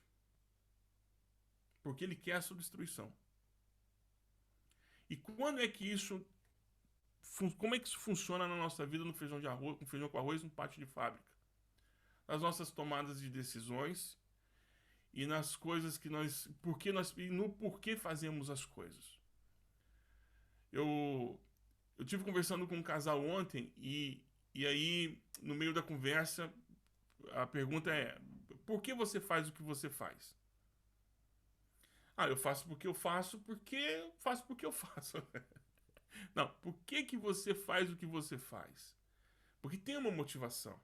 Porque ele quer a sua destruição. E quando é que isso... Como é que isso funciona na nossa vida no feijão de arroz, com feijão com arroz no pátio de fábrica? Nas nossas tomadas de decisões e nas coisas que e no porquê fazemos as coisas. Eu tive conversando com um casal ontem e aí, no meio da conversa, a pergunta é: por que você faz o que você faz? Eu faço porque eu faço, porque faço porque eu faço. Não, por que você faz o que você faz? Porque tem uma motivação.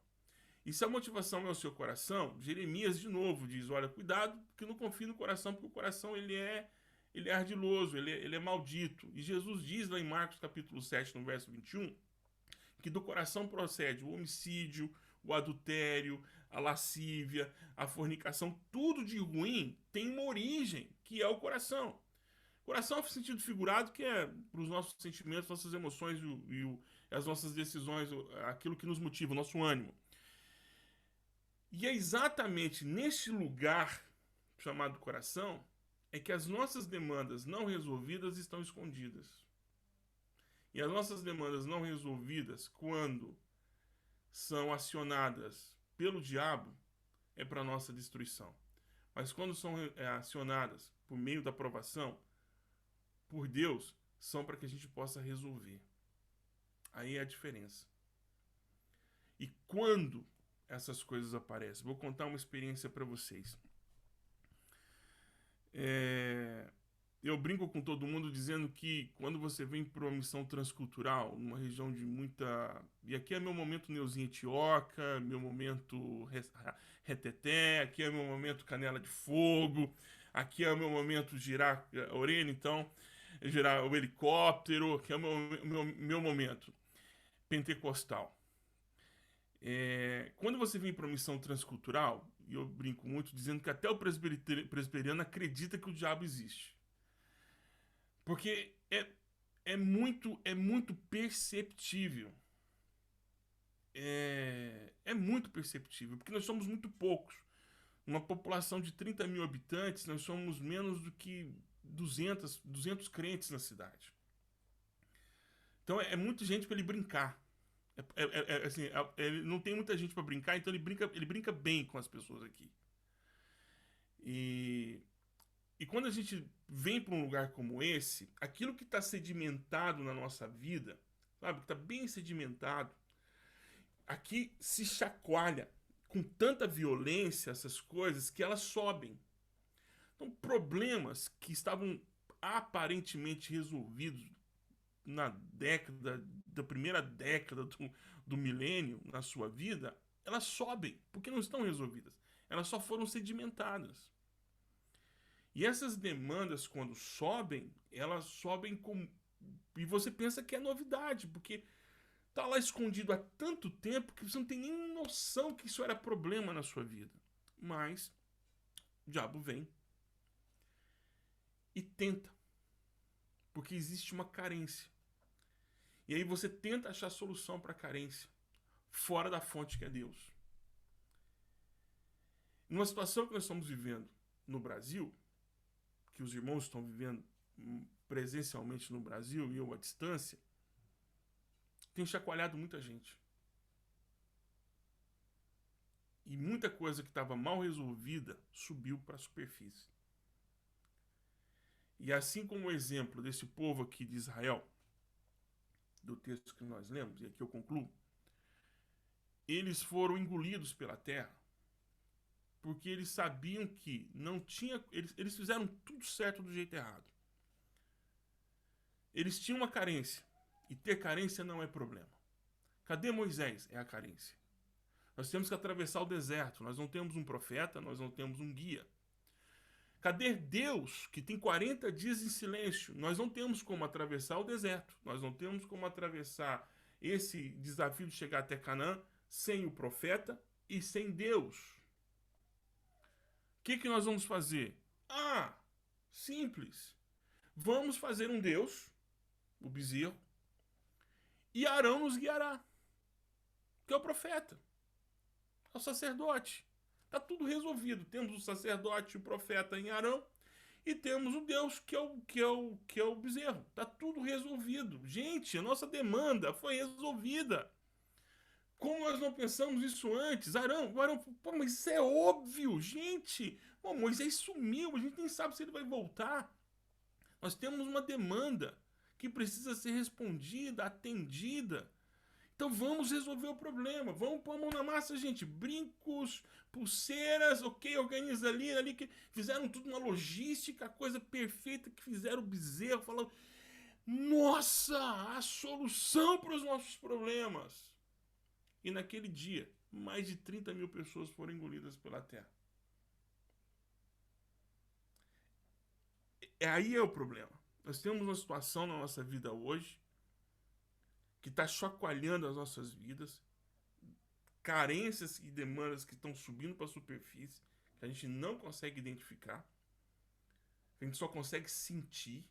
E se a motivação é o seu coração, Jeremias de novo diz, olha, cuidado que não confie no coração, porque o coração ele é ardiloso, ele é maldito. E Jesus diz lá em Marcos capítulo 7, no verso 21, que do coração procede o homicídio, o adultério, a lascívia, a fornicação, tudo de ruim tem uma origem, que é o coração. Coração é o sentido figurado, que é para os nossos sentimentos, nossas emoções e as nossas decisões, aquilo que nos motiva, o nosso ânimo. E é exatamente nesse lugar chamado coração é que as nossas demandas não resolvidas estão escondidas. E as nossas demandas não resolvidas, quando são acionadas pelo diabo, é para nossa destruição. Mas quando são acionadas por meio da aprovação, por Deus, são para que a gente possa resolver. Aí é a diferença. E quando essas coisas aparecem? Vou contar uma experiência para vocês. Eu brinco com todo mundo dizendo que quando você vem para uma missão transcultural, numa região de muita... E aqui é meu momento Neuzinha Etioca, meu momento Reteté, aqui é meu momento Canela de Fogo, aqui é o meu momento girar a orelha, então, girar o helicóptero, que é o meu momento pentecostal. Quando você vem para uma missão transcultural, e eu brinco muito dizendo que até o presbiteriano acredita que o diabo existe. Porque é muito perceptível. É muito perceptível, porque nós somos muito poucos. Uma população de 30 mil habitantes, nós somos menos do que 200 crentes na cidade. Então é muita gente para ele brincar. Assim, ele não tem muita gente para brincar, então ele brinca bem com as pessoas aqui. E quando a gente vem para um lugar como esse, aquilo que está sedimentado na nossa vida, sabe, que está bem sedimentado, aqui se chacoalha com tanta violência essas coisas que elas sobem. Então, problemas que estavam aparentemente resolvidos da primeira década do milênio na sua vida, elas sobem, porque não estão resolvidas. Elas só foram sedimentadas. E essas demandas, quando sobem, elas sobem com... E você pensa que é novidade, porque tá lá escondido há tanto tempo que você não tem nem noção que isso era problema na sua vida. Mas o diabo vem e tenta, porque existe uma carência. E aí você tenta achar solução para a carência fora da fonte que é Deus. Numa situação que nós estamos vivendo no Brasil, que os irmãos estão vivendo presencialmente no Brasil e eu à distância, tem chacoalhado muita gente. E muita coisa que estava mal resolvida subiu para a superfície. E assim como o exemplo desse povo aqui de Israel, do texto que nós lemos, e aqui eu concluo, eles foram engolidos pela terra, porque eles sabiam que não tinha... Eles fizeram tudo certo do jeito errado. Eles tinham uma carência, e ter carência não é problema. Cadê Moisés? É a carência. Nós temos que atravessar o deserto, nós não temos um profeta, nós não temos um guia. Cadê Deus, que tem 40 dias em silêncio? Nós não temos como atravessar o deserto. Nós não temos como atravessar esse desafio de chegar até Canaã sem o profeta e sem Deus. O que nós vamos fazer? Simples. Vamos fazer um Deus, o bezerro, e Arão nos guiará, que é o profeta, é o sacerdote. Está tudo resolvido. Temos o sacerdote e o profeta em Arão e temos o Deus que é o bezerro. Está tudo resolvido. Gente, a nossa demanda foi resolvida. Como nós não pensamos isso antes? Arão, pô, mas isso é óbvio, gente. Pô, Moisés sumiu, a gente nem sabe se ele vai voltar. Nós temos uma demanda que precisa ser respondida, atendida. Então vamos resolver o problema, vamos pôr a mão na massa, gente. Brincos, pulseiras, ok, organiza ali, que fizeram tudo uma logística, coisa perfeita, que fizeram o bezerro, falando, nossa, a solução para os nossos problemas. E naquele dia, mais de 30 mil pessoas foram engolidas pela terra. Aí é o problema. Nós temos uma situação na nossa vida hoje que está chacoalhando as nossas vidas, carências e demandas que estão subindo para a superfície, que a gente não consegue identificar, a gente só consegue sentir,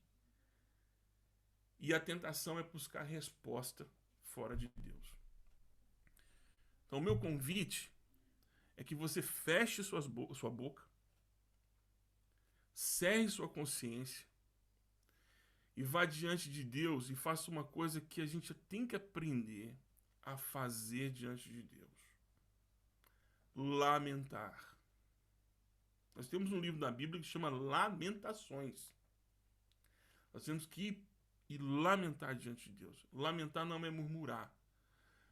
e a tentação é buscar resposta fora de Deus. Então, o meu convite é que você feche sua boca, cerre sua consciência e vá diante de Deus e faça uma coisa que a gente tem que aprender a fazer diante de Deus: lamentar. Nós temos um livro da Bíblia que chama Lamentações. Nós temos que ir e lamentar diante de Deus. Lamentar não é murmurar.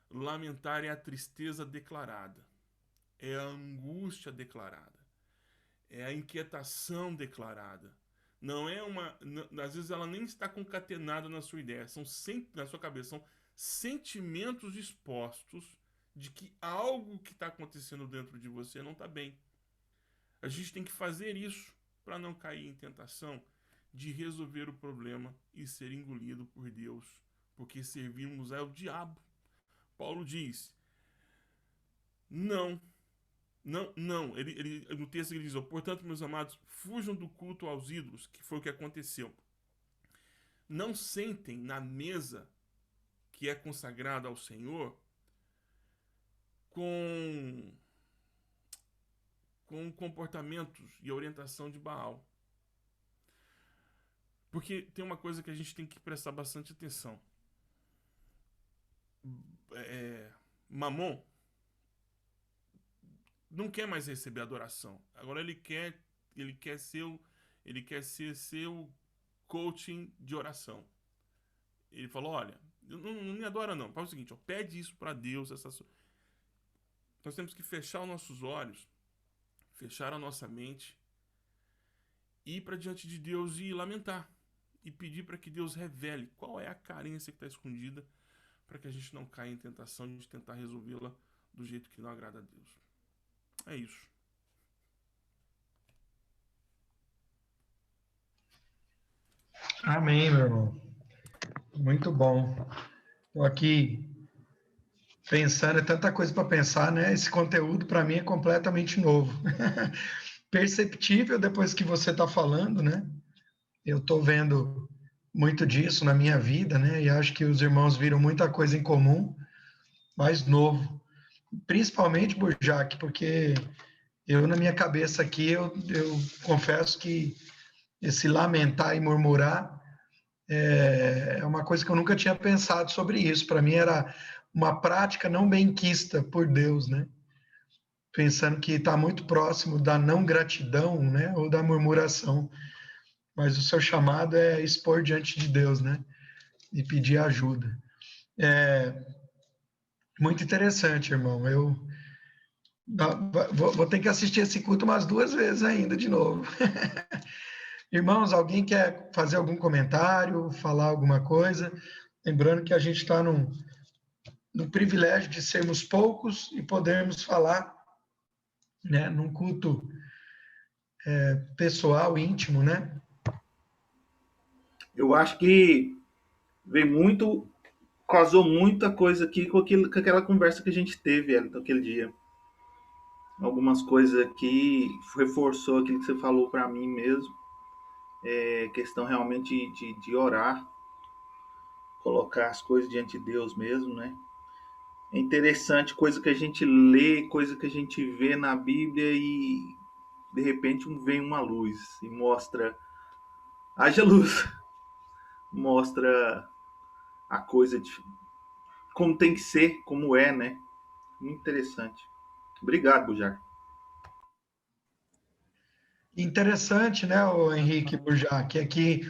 Lamentar é a tristeza declarada, é a angústia declarada, é a inquietação declarada. Não é uma... Às vezes ela nem está concatenada na sua ideia, na sua cabeça, são sentimentos expostos de que algo que está acontecendo dentro de você não está bem. A gente tem que fazer isso para não cair em tentação de resolver o problema e ser engolido por Deus, porque servimos ao diabo. Paulo diz, não. No texto ele diz, portanto, meus amados, fujam do culto aos ídolos, que foi o que aconteceu. Não sentem na mesa que é consagrada ao Senhor com comportamentos e orientação de Baal. Porque tem uma coisa que a gente tem que prestar bastante atenção. Mamon não quer mais receber adoração. Agora ele quer ser seu coaching de oração. Ele falou, olha, não me adora não. Faz o seguinte, pede isso para Deus. Nós temos que fechar os nossos olhos, fechar a nossa mente, ir para diante de Deus e lamentar. E pedir para que Deus revele qual é a carência que está escondida, para que a gente não caia em tentação de tentar resolvê-la do jeito que não agrada a Deus. É isso. Amém, meu irmão. Muito bom. Estou aqui pensando, é tanta coisa para pensar, né? Esse conteúdo para mim é completamente novo. Perceptível depois que você está falando, né? Eu estou vendo muito disso na minha vida, né? E acho que os irmãos viram muita coisa em comum, mas novo. Principalmente, Burjac, porque eu, na minha cabeça aqui, eu confesso que esse lamentar e murmurar é uma coisa que eu nunca tinha pensado sobre isso. Para mim era uma prática não benquista por Deus, né? Pensando que está muito próximo da não gratidão, né? Ou da murmuração. Mas o seu chamado é expor diante de Deus, né? E pedir ajuda. Muito interessante, irmão. Eu vou ter que assistir esse culto umas 2 vezes ainda, de novo. Irmãos, alguém quer fazer algum comentário, falar alguma coisa? Lembrando que a gente está no privilégio de sermos poucos e podermos falar, né, num culto pessoal, íntimo, né? Eu acho que casou muita coisa aqui com aquela conversa que a gente teve naquele dia. Algumas coisas aqui reforçou aquilo que você falou para mim mesmo. Questão realmente de orar, colocar as coisas diante de Deus mesmo, né? É interessante, coisa que a gente lê, coisa que a gente vê na Bíblia e de repente vem uma luz e mostra, haja luz, mostra a coisa como tem que ser, como é, né? Muito interessante. Obrigado, Bujar. Interessante, né, o Henrique Burjac, é que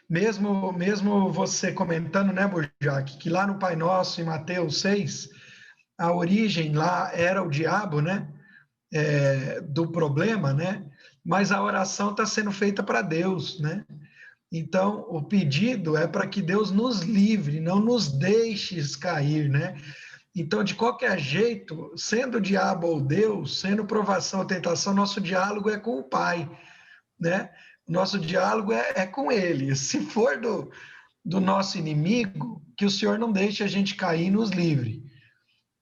mesmo você comentando, né, Burjac, que lá no Pai Nosso, em Mateus 6, a origem lá era o diabo, né, do problema, né, mas a oração está sendo feita para Deus, né, então o pedido é para que Deus nos livre, não nos deixe cair, né, então de qualquer jeito, sendo o diabo ou Deus, sendo provação ou tentação, nosso diálogo é com o Pai, né, nosso diálogo é com Ele, se for do nosso inimigo, que o Senhor não deixe a gente cair e nos livre.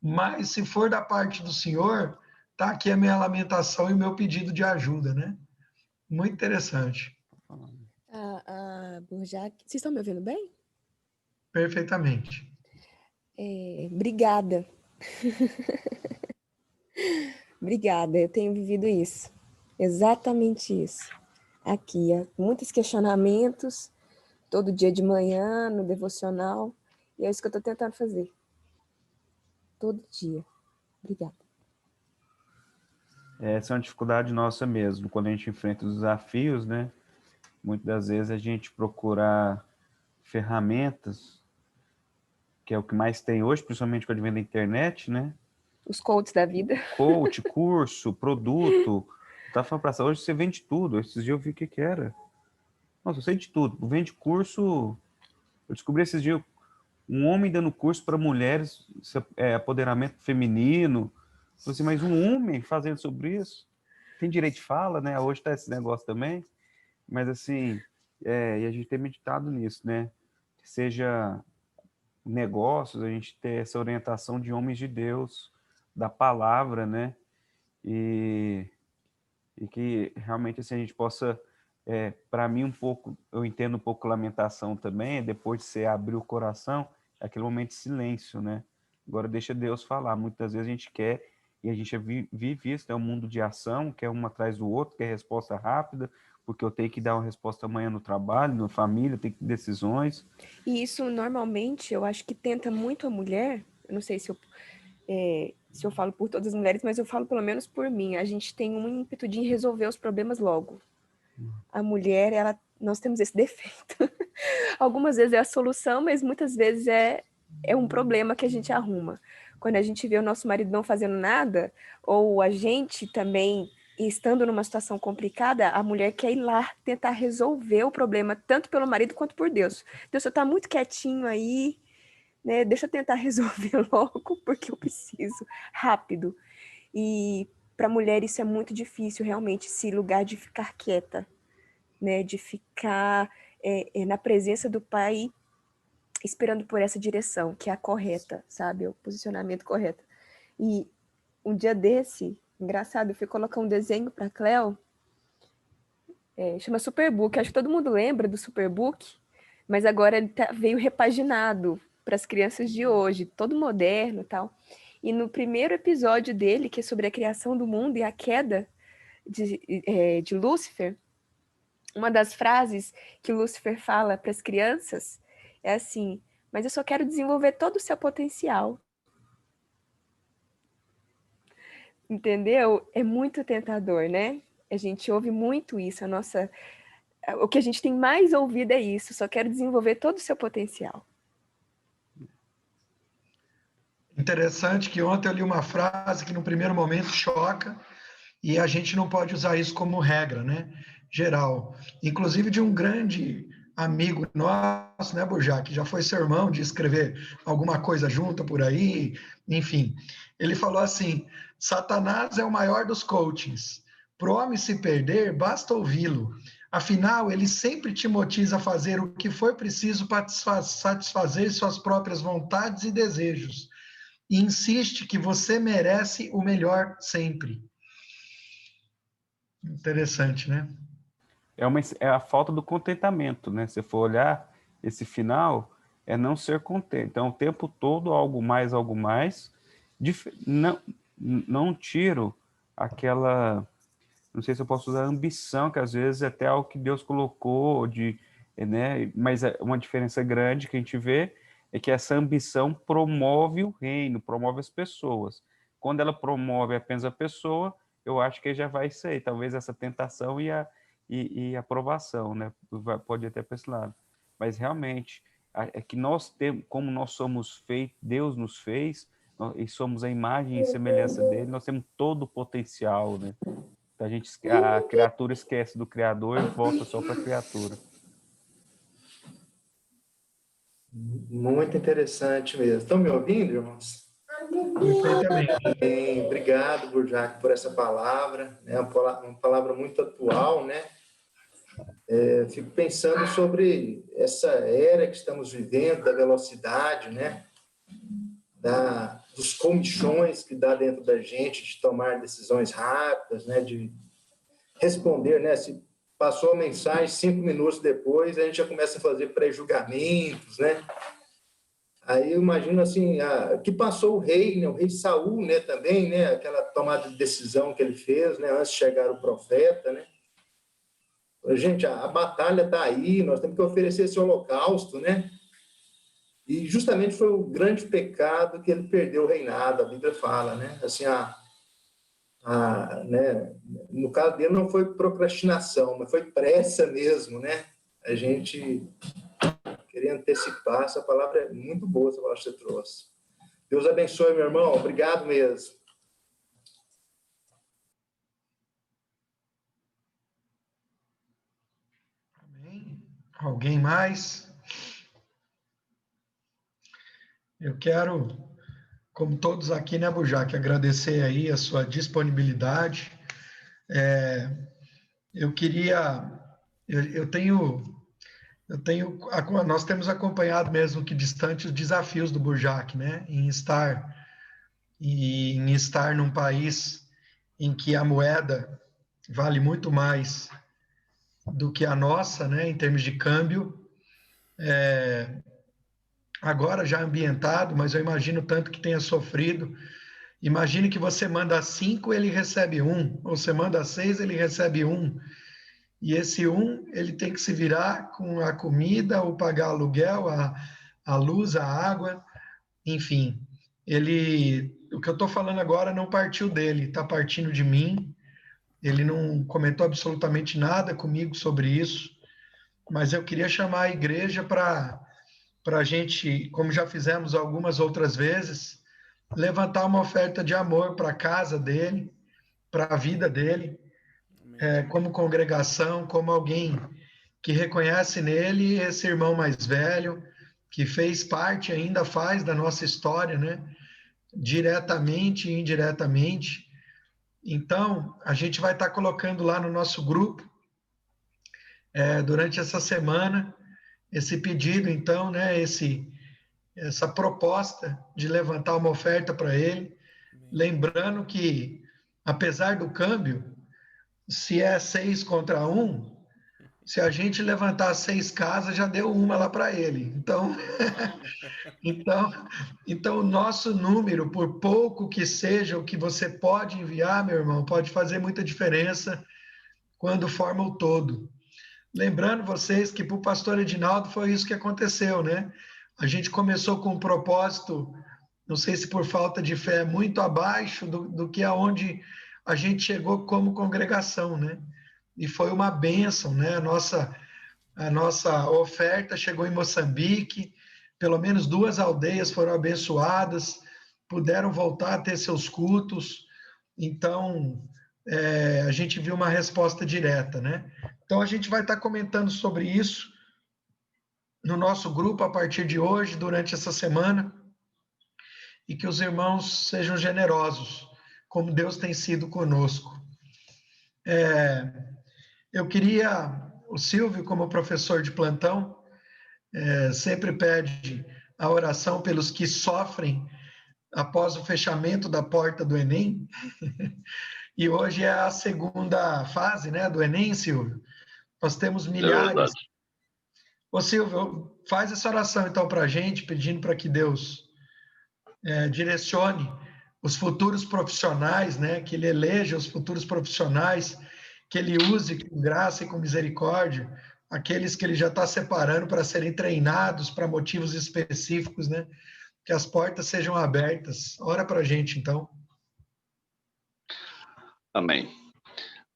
Mas se for da parte do Senhor, tá aqui a minha lamentação e o meu pedido de ajuda, né? Muito interessante. Burjac, vocês estão me ouvindo bem? Perfeitamente. Obrigada. Obrigada, eu tenho vivido isso. Exatamente isso. aqui, muitos questionamentos, todo dia de manhã, no devocional, e é isso que eu estou tentando fazer. Todo dia. Obrigada. Essa é uma dificuldade nossa mesmo, quando a gente enfrenta os desafios, né? Muitas das vezes a gente procura ferramentas, que é o que mais tem hoje, principalmente com o advento da internet, né? Os coaches da vida. Coach, curso, produto. Tá falando pra hoje você vende tudo. Esses dias eu vi o que era. Nossa, eu sei de tudo. Vende curso. Eu descobri esses dias um homem dando curso para mulheres, apoderamento feminino. Falei assim, mas um homem fazendo sobre isso? Tem direito de fala, né? Hoje tá esse negócio também. Mas assim, e a gente tem meditado nisso, né? Seja negócios, a gente ter essa orientação de homens de Deus, da palavra, né? E que realmente assim, a gente possa, para mim um pouco, eu entendo um pouco lamentação também, depois de você abrir o coração, é aquele momento de silêncio, né? Agora deixa Deus falar. Muitas vezes a gente quer, e a gente vive isso, é um mundo de ação, quer um atrás do outro, quer resposta rápida, porque eu tenho que dar uma resposta amanhã no trabalho, na família, tenho que ter decisões. E isso, normalmente, eu acho que tenta muito a mulher, eu não sei se eu falo por todas as mulheres, mas eu falo pelo menos por mim, a gente tem um ímpeto de resolver os problemas logo. A mulher, nós temos esse defeito. Algumas vezes é a solução, mas muitas vezes é um problema que a gente arruma. Quando a gente vê o nosso marido não fazendo nada, ou a gente também estando numa situação complicada, a mulher quer ir lá tentar resolver o problema, tanto pelo marido quanto por Deus. Deus, você está muito quietinho aí, né? Deixa eu tentar resolver logo, porque eu preciso, rápido. E para a mulher isso é muito difícil, realmente, esse lugar de ficar quieta, né? De ficar na presença do Pai, esperando por essa direção, que é a correta, sabe? O posicionamento correto. E um dia desse, engraçado, eu fui colocar um desenho para a Cleo, chama Superbook. Acho que todo mundo lembra do Superbook, mas agora ele veio repaginado para as crianças de hoje, todo moderno e tal. E no primeiro episódio dele, que é sobre a criação do mundo e a queda de Lúcifer, uma das frases que Lúcifer fala para as crianças é assim: mas eu só quero desenvolver todo o seu potencial. Entendeu? É muito tentador, né? A gente ouve muito isso, o que a gente tem mais ouvido é isso: só quero desenvolver todo o seu potencial. Interessante que ontem eu li uma frase que no primeiro momento choca, e a gente não pode usar isso como regra, né? Geral. Inclusive de um grande amigo nosso, né, Burjac, que já foi seu irmão, de escrever alguma coisa junto por aí, enfim. Ele falou assim: Satanás é o maior dos coachings. Pro homem se perder, basta ouvi-lo. Afinal, ele sempre te motiva a fazer o que for preciso para satisfazer suas próprias vontades e desejos. E insiste que você merece o melhor sempre. Interessante, né? É a falta do contentamento, né? Se for olhar esse final, é não ser contente. Então, o tempo todo, algo mais, não tiro aquela, não sei se eu posso usar ambição, que às vezes é até algo que Deus colocou, né? Mas uma diferença grande que a gente vê é que essa ambição promove o reino, promove as pessoas. Quando ela promove apenas a pessoa, eu acho que já vai ser, talvez, essa tentação e a aprovação, né? Pode ir até para esse lado. Mas realmente, é que nós temos, como nós somos feitos, Deus nos fez, e somos a imagem e semelhança dele, nós temos todo o potencial, né? Então a criatura esquece do Criador e volta só para a criatura. Muito interessante mesmo. Estão me ouvindo, irmãos? Perfeitamente. Bem, obrigado, Burjac, por essa palavra. É uma palavra muito atual, né? Fico pensando sobre essa era que estamos vivendo, da velocidade, né? Dos comichões que dá dentro da gente de tomar decisões rápidas, né? De responder, né? Se passou a mensagem 5 minutos depois, a gente já começa a fazer pré-julgamentos, né? Aí eu imagino assim, que passou o rei, né? O rei Saul, né? Também, né? Aquela tomada de decisão que ele fez, né? Antes de chegar o profeta, né? Gente, a batalha está aí, nós temos que oferecer esse holocausto, né? E justamente foi o grande pecado que ele perdeu o reinado, a Bíblia fala, né? Assim, né? No caso dele não foi procrastinação, mas foi pressa mesmo, né? A gente querer antecipar, essa palavra é muito boa, essa palavra que você trouxe. Deus abençoe, meu irmão, obrigado mesmo. Amém. Alguém mais? Eu quero, como todos aqui, né, Bujac, agradecer aí a sua disponibilidade. Eu queria, eu tenho, nós temos acompanhado mesmo que distante os desafios do Bujac, né, em estar num país em que a moeda vale muito mais do que a nossa, né, em termos de câmbio. Agora já ambientado, mas eu imagino tanto que tenha sofrido. Imagine que você manda 5, ele recebe 1, ou você manda 6, ele recebe 1. E esse 1, ele tem que se virar com a comida, ou pagar aluguel, a luz, a água, enfim. O que eu estou falando agora não partiu dele, está partindo de mim. Ele não comentou absolutamente nada comigo sobre isso, mas eu queria chamar a igreja para a gente, como já fizemos algumas outras vezes, levantar uma oferta de amor para a casa dele, para a vida dele, como congregação, como alguém que reconhece nele esse irmão mais velho, que fez parte, ainda faz da nossa história, né? Diretamente e indiretamente. Então, a gente vai estar colocando lá no nosso grupo, durante essa semana, esse pedido, então, né? Essa proposta de levantar uma oferta para ele, lembrando que, apesar do câmbio, se é 6 contra 1, se a gente levantar 6 casas, já deu uma lá para ele. Então, o nosso número, por pouco que seja o que você pode enviar, meu irmão, pode fazer muita diferença quando forma o todo. Lembrando vocês que para o pastor Edinaldo foi isso que aconteceu, né? A gente começou com um propósito, não sei se por falta de fé, muito abaixo do que aonde a gente chegou como congregação, né? E foi uma bênção, né? A nossa oferta chegou em Moçambique, pelo menos 2 aldeias foram abençoadas, puderam voltar a ter seus cultos, então a gente viu uma resposta direta, né? Então a gente vai estar comentando sobre isso no nosso grupo a partir de hoje, durante essa semana, e que os irmãos sejam generosos, como Deus tem sido conosco. Eu queria, o Silvio, como professor de plantão, sempre pede a oração pelos que sofrem após o fechamento da porta do Enem, e hoje é a segunda fase, né, do Enem, Silvio. Nós temos milhares. Ô, Silvio, faz essa oração então para a gente, pedindo para que Deus direcione os futuros profissionais, né, que Ele eleja os futuros profissionais, que Ele use com graça e com misericórdia aqueles que Ele já está separando para serem treinados para motivos específicos, né, que as portas sejam abertas. Ora para a gente, então. Amém.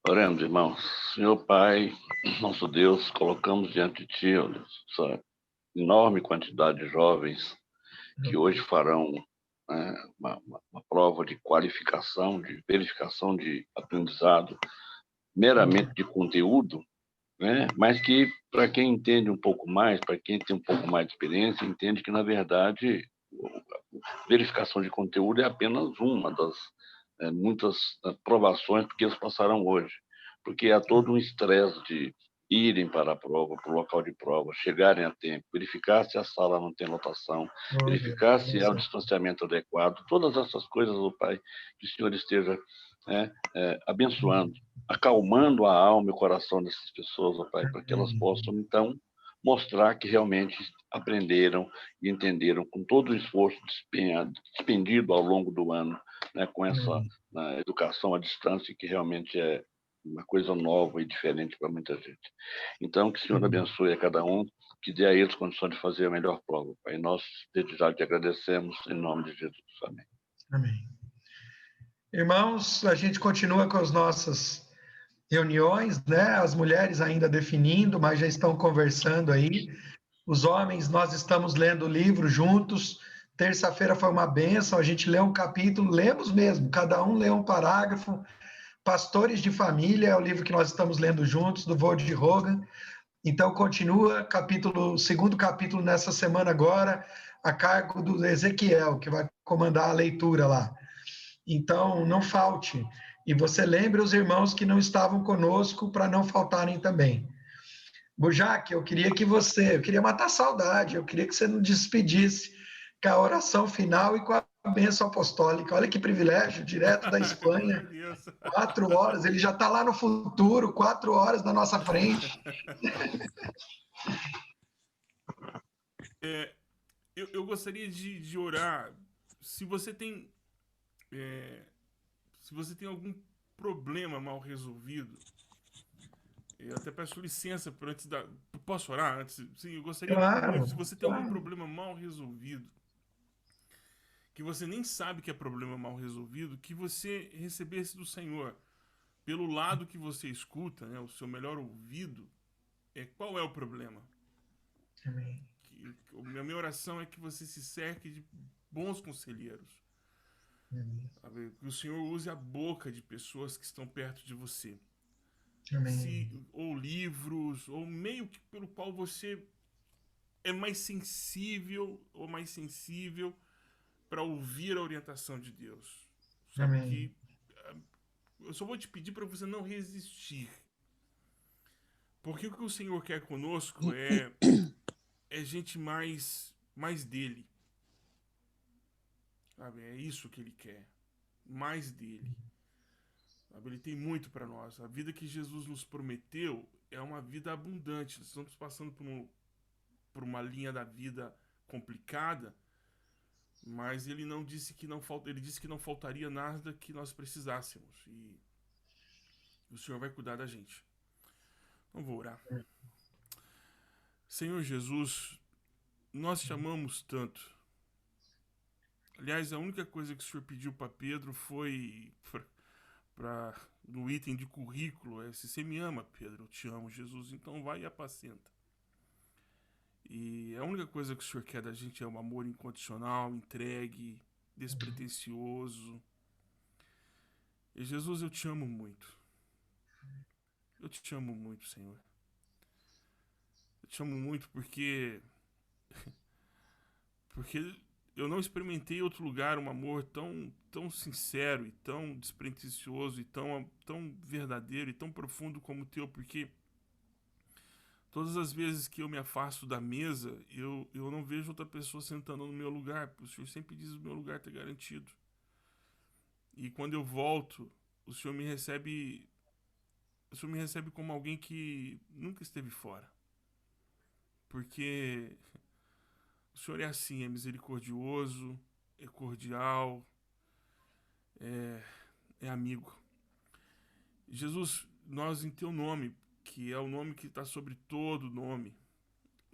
Oremos, irmãos. Senhor Pai, nosso Deus, colocamos diante de Ti, ó Deus, essa enorme quantidade de jovens que hoje farão uma prova de qualificação, de verificação de aprendizado, meramente de conteúdo, né? Mas que, para quem entende um pouco mais, para quem tem um pouco mais de experiência, entende que, na verdade, a verificação de conteúdo é apenas uma das muitas provações que eles passaram hoje, porque há todo um estresse de irem para a prova, para o local de prova, chegarem a tempo, verificar se a sala não tem lotação, verificar se há o distanciamento adequado, todas essas coisas, ó Pai, que o Senhor esteja abençoando, acalmando a alma e o coração dessas pessoas, ó Pai, para que elas possam, então, mostrar que realmente aprenderam e entenderam com todo o esforço despendido ao longo do ano, né, com essa educação à distância, que realmente é uma coisa nova e diferente para muita gente. Então, que o Senhor abençoe a cada um, que dê a eles condição de fazer a melhor prova. Pai, nós desde já te agradecemos em nome de Jesus. Amém. Amém. Irmãos, a gente continua com as nossas reuniões, né? As mulheres ainda definindo, mas já estão conversando aí. Os homens, nós estamos lendo o livro juntos. Terça-feira foi uma bênção, a gente leu um capítulo, lemos mesmo, cada um leu um parágrafo. Pastores de Família é o livro que nós estamos lendo juntos, do Voddie Hogan. Então, continua o segundo capítulo nessa semana agora, a cargo do Ezequiel, que vai comandar a leitura lá. Então, não falte. E você lembre os irmãos que não estavam conosco para não faltarem também. Burjac, eu queria matar a saudade, eu queria que você nos despedisse com a oração final e com a bênção apostólica. Olha que privilégio, direto da Espanha, 4 horas, ele já está lá no futuro, 4 horas na nossa frente. Eu gostaria de orar. Se você tem algum problema mal resolvido, eu até peço licença por antes da. Posso orar antes? Sim, eu gostaria Claro, muito. Se você tem algum claro. problema mal resolvido, que você nem sabe que é problema mal resolvido, que você recebesse do Senhor, pelo lado que você escuta, né, o seu melhor ouvido, qual é o problema? Amém. A minha oração é que você se cerque de bons conselheiros. Amém. Sabe? Que o Senhor use a boca de pessoas que estão perto de você. Amém. Ou livros, ou meio que pelo qual você é mais sensível ou mais sensível para ouvir a orientação de Deus. Sabe? Amém. Que eu só vou te pedir para você não resistir. Porque o que o Senhor quer conosco é gente mais dele. Sabe? É isso que ele quer. Mais dele. Sabe? Ele tem muito para nós. A vida que Jesus nos prometeu é uma vida abundante. Nós estamos passando por uma linha da vida complicada, mas ele não disse que não falta, ele disse que não faltaria nada que nós precisássemos. E o Senhor vai cuidar da gente. Então vou orar. Senhor Jesus, nós te amamos tanto. Aliás, a única coisa que o Senhor pediu para Pedro foi no item de currículo, se você me ama, Pedro, eu te amo, Jesus, então vai e apacenta. E a única coisa que o Senhor quer da gente é um amor incondicional, entregue, despretensioso. E Jesus, eu te amo muito. Eu te amo muito, Senhor. Eu te amo muito porque eu não experimentei em outro lugar um amor tão sincero e tão despretensioso e tão verdadeiro e tão profundo como o teu, porque todas as vezes que eu me afasto da mesa, eu não vejo outra pessoa sentando no meu lugar, porque o Senhor sempre diz que o meu lugar está garantido. E quando eu volto, o Senhor me recebe como alguém que nunca esteve fora. Porque o Senhor é assim, é misericordioso, é cordial, é amigo. Jesus, nós em teu nome, que é o nome que está sobre todo nome,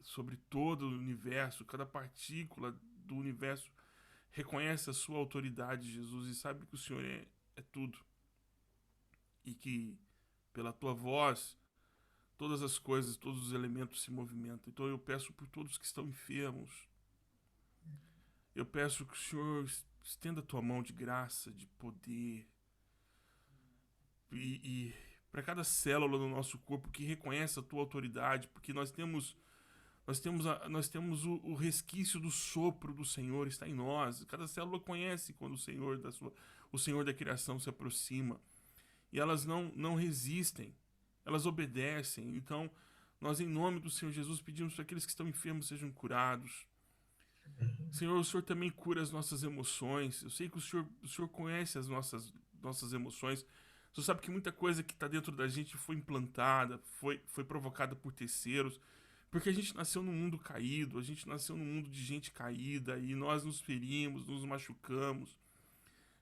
sobre todo o universo, cada partícula do universo, reconhece a sua autoridade, Jesus, e sabe que o Senhor é tudo. E que pela tua voz, todas as coisas, todos os elementos se movimentam. Então eu peço por todos que estão enfermos. Eu peço que o Senhor estenda a tua mão de graça, de poder. E para cada célula do nosso corpo que reconhece a tua autoridade, porque nós temos o resquício do sopro do Senhor está em nós. Cada célula conhece quando o Senhor da criação se aproxima. E elas não resistem, elas obedecem. Então, nós em nome do Senhor Jesus pedimos para aqueles que estão enfermos sejam curados. Senhor, o Senhor também cura as nossas emoções. Eu sei que o Senhor conhece as nossas emoções. O Senhor sabe que muita coisa que está dentro da gente foi implantada, foi provocada por terceiros, porque a gente nasceu num mundo caído, a gente nasceu num mundo de gente caída, e nós nos ferimos, nos machucamos,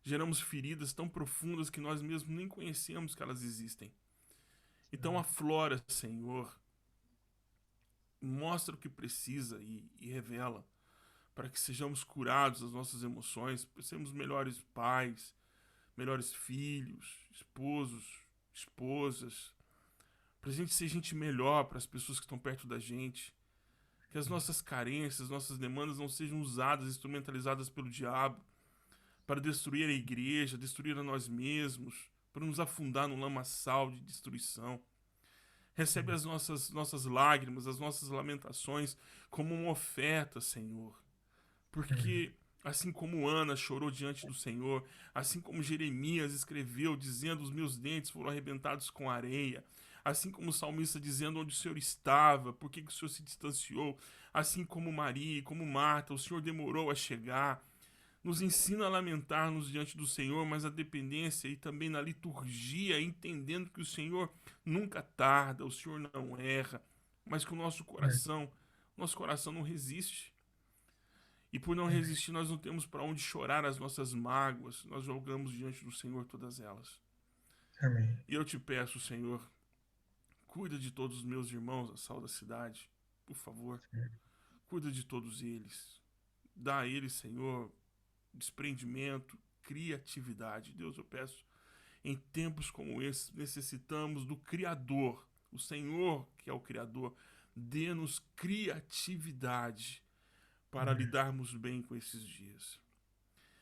geramos feridas tão profundas que nós mesmos nem conhecemos que elas existem. Então aflora, Senhor, mostra o que precisa e revela, para que sejamos curados das nossas emoções, para sermos melhores pais, melhores filhos, esposos, esposas, para a gente ser gente melhor para as pessoas que estão perto da gente, que as nossas carências, nossas demandas não sejam usadas, instrumentalizadas pelo diabo, para destruir a igreja, destruir a nós mesmos, para nos afundar no lamaçal de destruição. Recebe as nossas lágrimas, as nossas lamentações como uma oferta, Senhor. Porque assim como Ana chorou diante do Senhor, assim como Jeremias escreveu dizendo: os meus dentes foram arrebentados com areia, assim como o salmista dizendo onde o Senhor estava, por que o Senhor se distanciou, assim como Maria e como Marta, o Senhor demorou a chegar. Nos ensina a lamentar-nos diante do Senhor, mas a dependência e também na liturgia, entendendo que o Senhor nunca tarda, o Senhor não erra, mas que o nosso coração não resiste. E por não resistir, nós não temos para onde chorar as nossas mágoas, nós jogamos diante do Senhor todas elas. Amém. E eu te peço, Senhor, cuida de todos os meus irmãos da Sal da Cidade, por favor. Cuida de todos eles. Dá a eles, Senhor, desprendimento, criatividade. Deus, eu peço, em tempos como esses, necessitamos do Criador, o Senhor que é o Criador. Dê-nos criatividade para lidarmos bem com esses dias.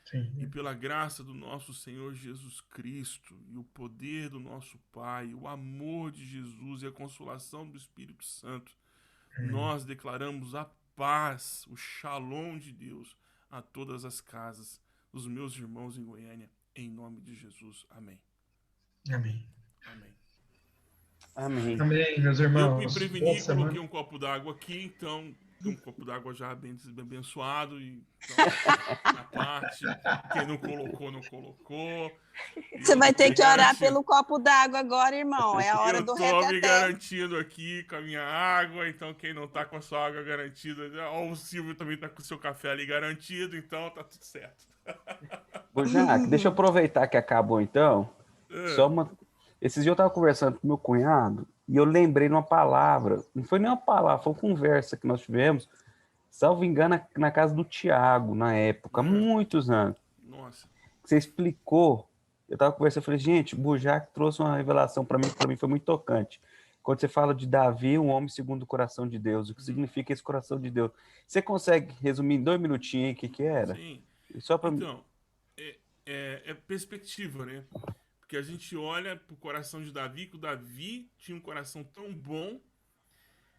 Sim. E pela graça do nosso Senhor Jesus Cristo e o poder do nosso Pai, o amor de Jesus e a consolação do Espírito Santo, nós declaramos a paz, o shalom de Deus a todas as casas dos meus irmãos em Goiânia, em nome de Jesus. Amém. Amém. Amém. Amém. Amém, meus irmãos. Eu me preveni, Boa semana. coloquei um copo d'água aqui, então um copo d'água já bem abençoado, e então, a parte, quem não colocou, não colocou. Você vai ter que orar pelo copo d'água agora, irmão. É a hora do Eu tô me reteté. garantindo aqui com a minha água, então quem não tá com a sua água garantida, ó, o Silvio também tá com o seu café ali garantido, então tá tudo certo. Ô, Jaque, deixa eu aproveitar que acabou então. Esses dias eu tava conversando com meu cunhado e eu lembrei de uma palavra. Não foi nem uma palavra, foi uma conversa que nós tivemos, salvo engano, na casa do Tiago, na época, há muitos anos. Nossa. Você explicou. Eu tava conversando, eu falei, gente, o Bujac trouxe uma revelação para mim foi muito tocante. Quando você fala de Davi, um homem segundo o coração de Deus, o que significa esse coração de Deus? Você consegue resumir em 2 minutinhos aí o que era? Sim. Só para Então, é perspectiva, né? Porque a gente olha pro coração de Davi, que o Davi tinha um coração tão bom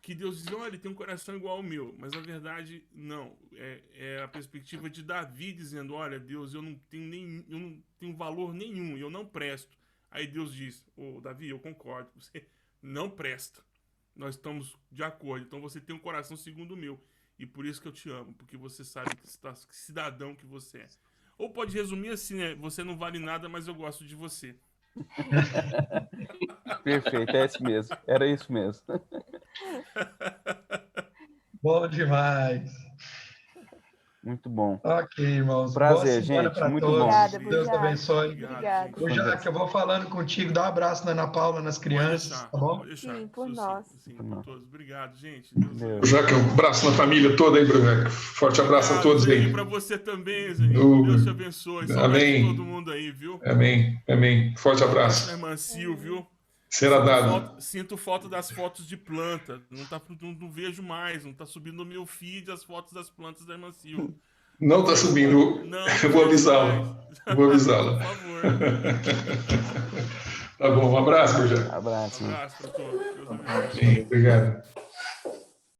que Deus diz, olha, ele tem um coração igual ao meu. Mas na verdade, não. É a perspectiva de Davi dizendo, olha, Deus, eu não tenho valor nenhum, eu não presto. Aí Deus diz, Davi, eu concordo, você não presta. Nós estamos de acordo, então você tem um coração segundo o meu. E por isso que eu te amo, porque você sabe que cidadão que você é. Ou pode resumir assim, né? Você não vale nada, mas eu gosto de você. Perfeito, é isso mesmo. Era isso mesmo. Bom demais. Muito bom. Ok, irmãos. Prazer, Boa semana gente. pra Muito todos. bom. Obrigada, Deus Bujac. abençoe. Obrigado. Ô, Jaque, eu vou falando contigo. Dá um abraço na Ana Paula, nas crianças, Pode deixar, tá bom? pode deixar. Sim, por Sim, nós. Sim, Por por nós. todos. Obrigado, gente. Deus Deus. Jaque, um abraço na família toda aí, Bruno. Forte abraço a todos aí. E pra você também, Zé. Do- Deus te abençoe. Saudade Amém. de todo mundo aí, viu? Amém, amém. Forte abraço. Irmã Sil, viu? Será dado. Sinto falta das fotos de planta. Não vejo mais. Não tá subindo no meu feed as fotos das plantas da irmã Sil. Não está subindo. Não, Eu vou avisá-la. Vou avisá-la. Por favor. Tá bom, um abraço, Jaque. Abraço. Um abraço pra todos. Deus abençoe. Amém. Obrigado.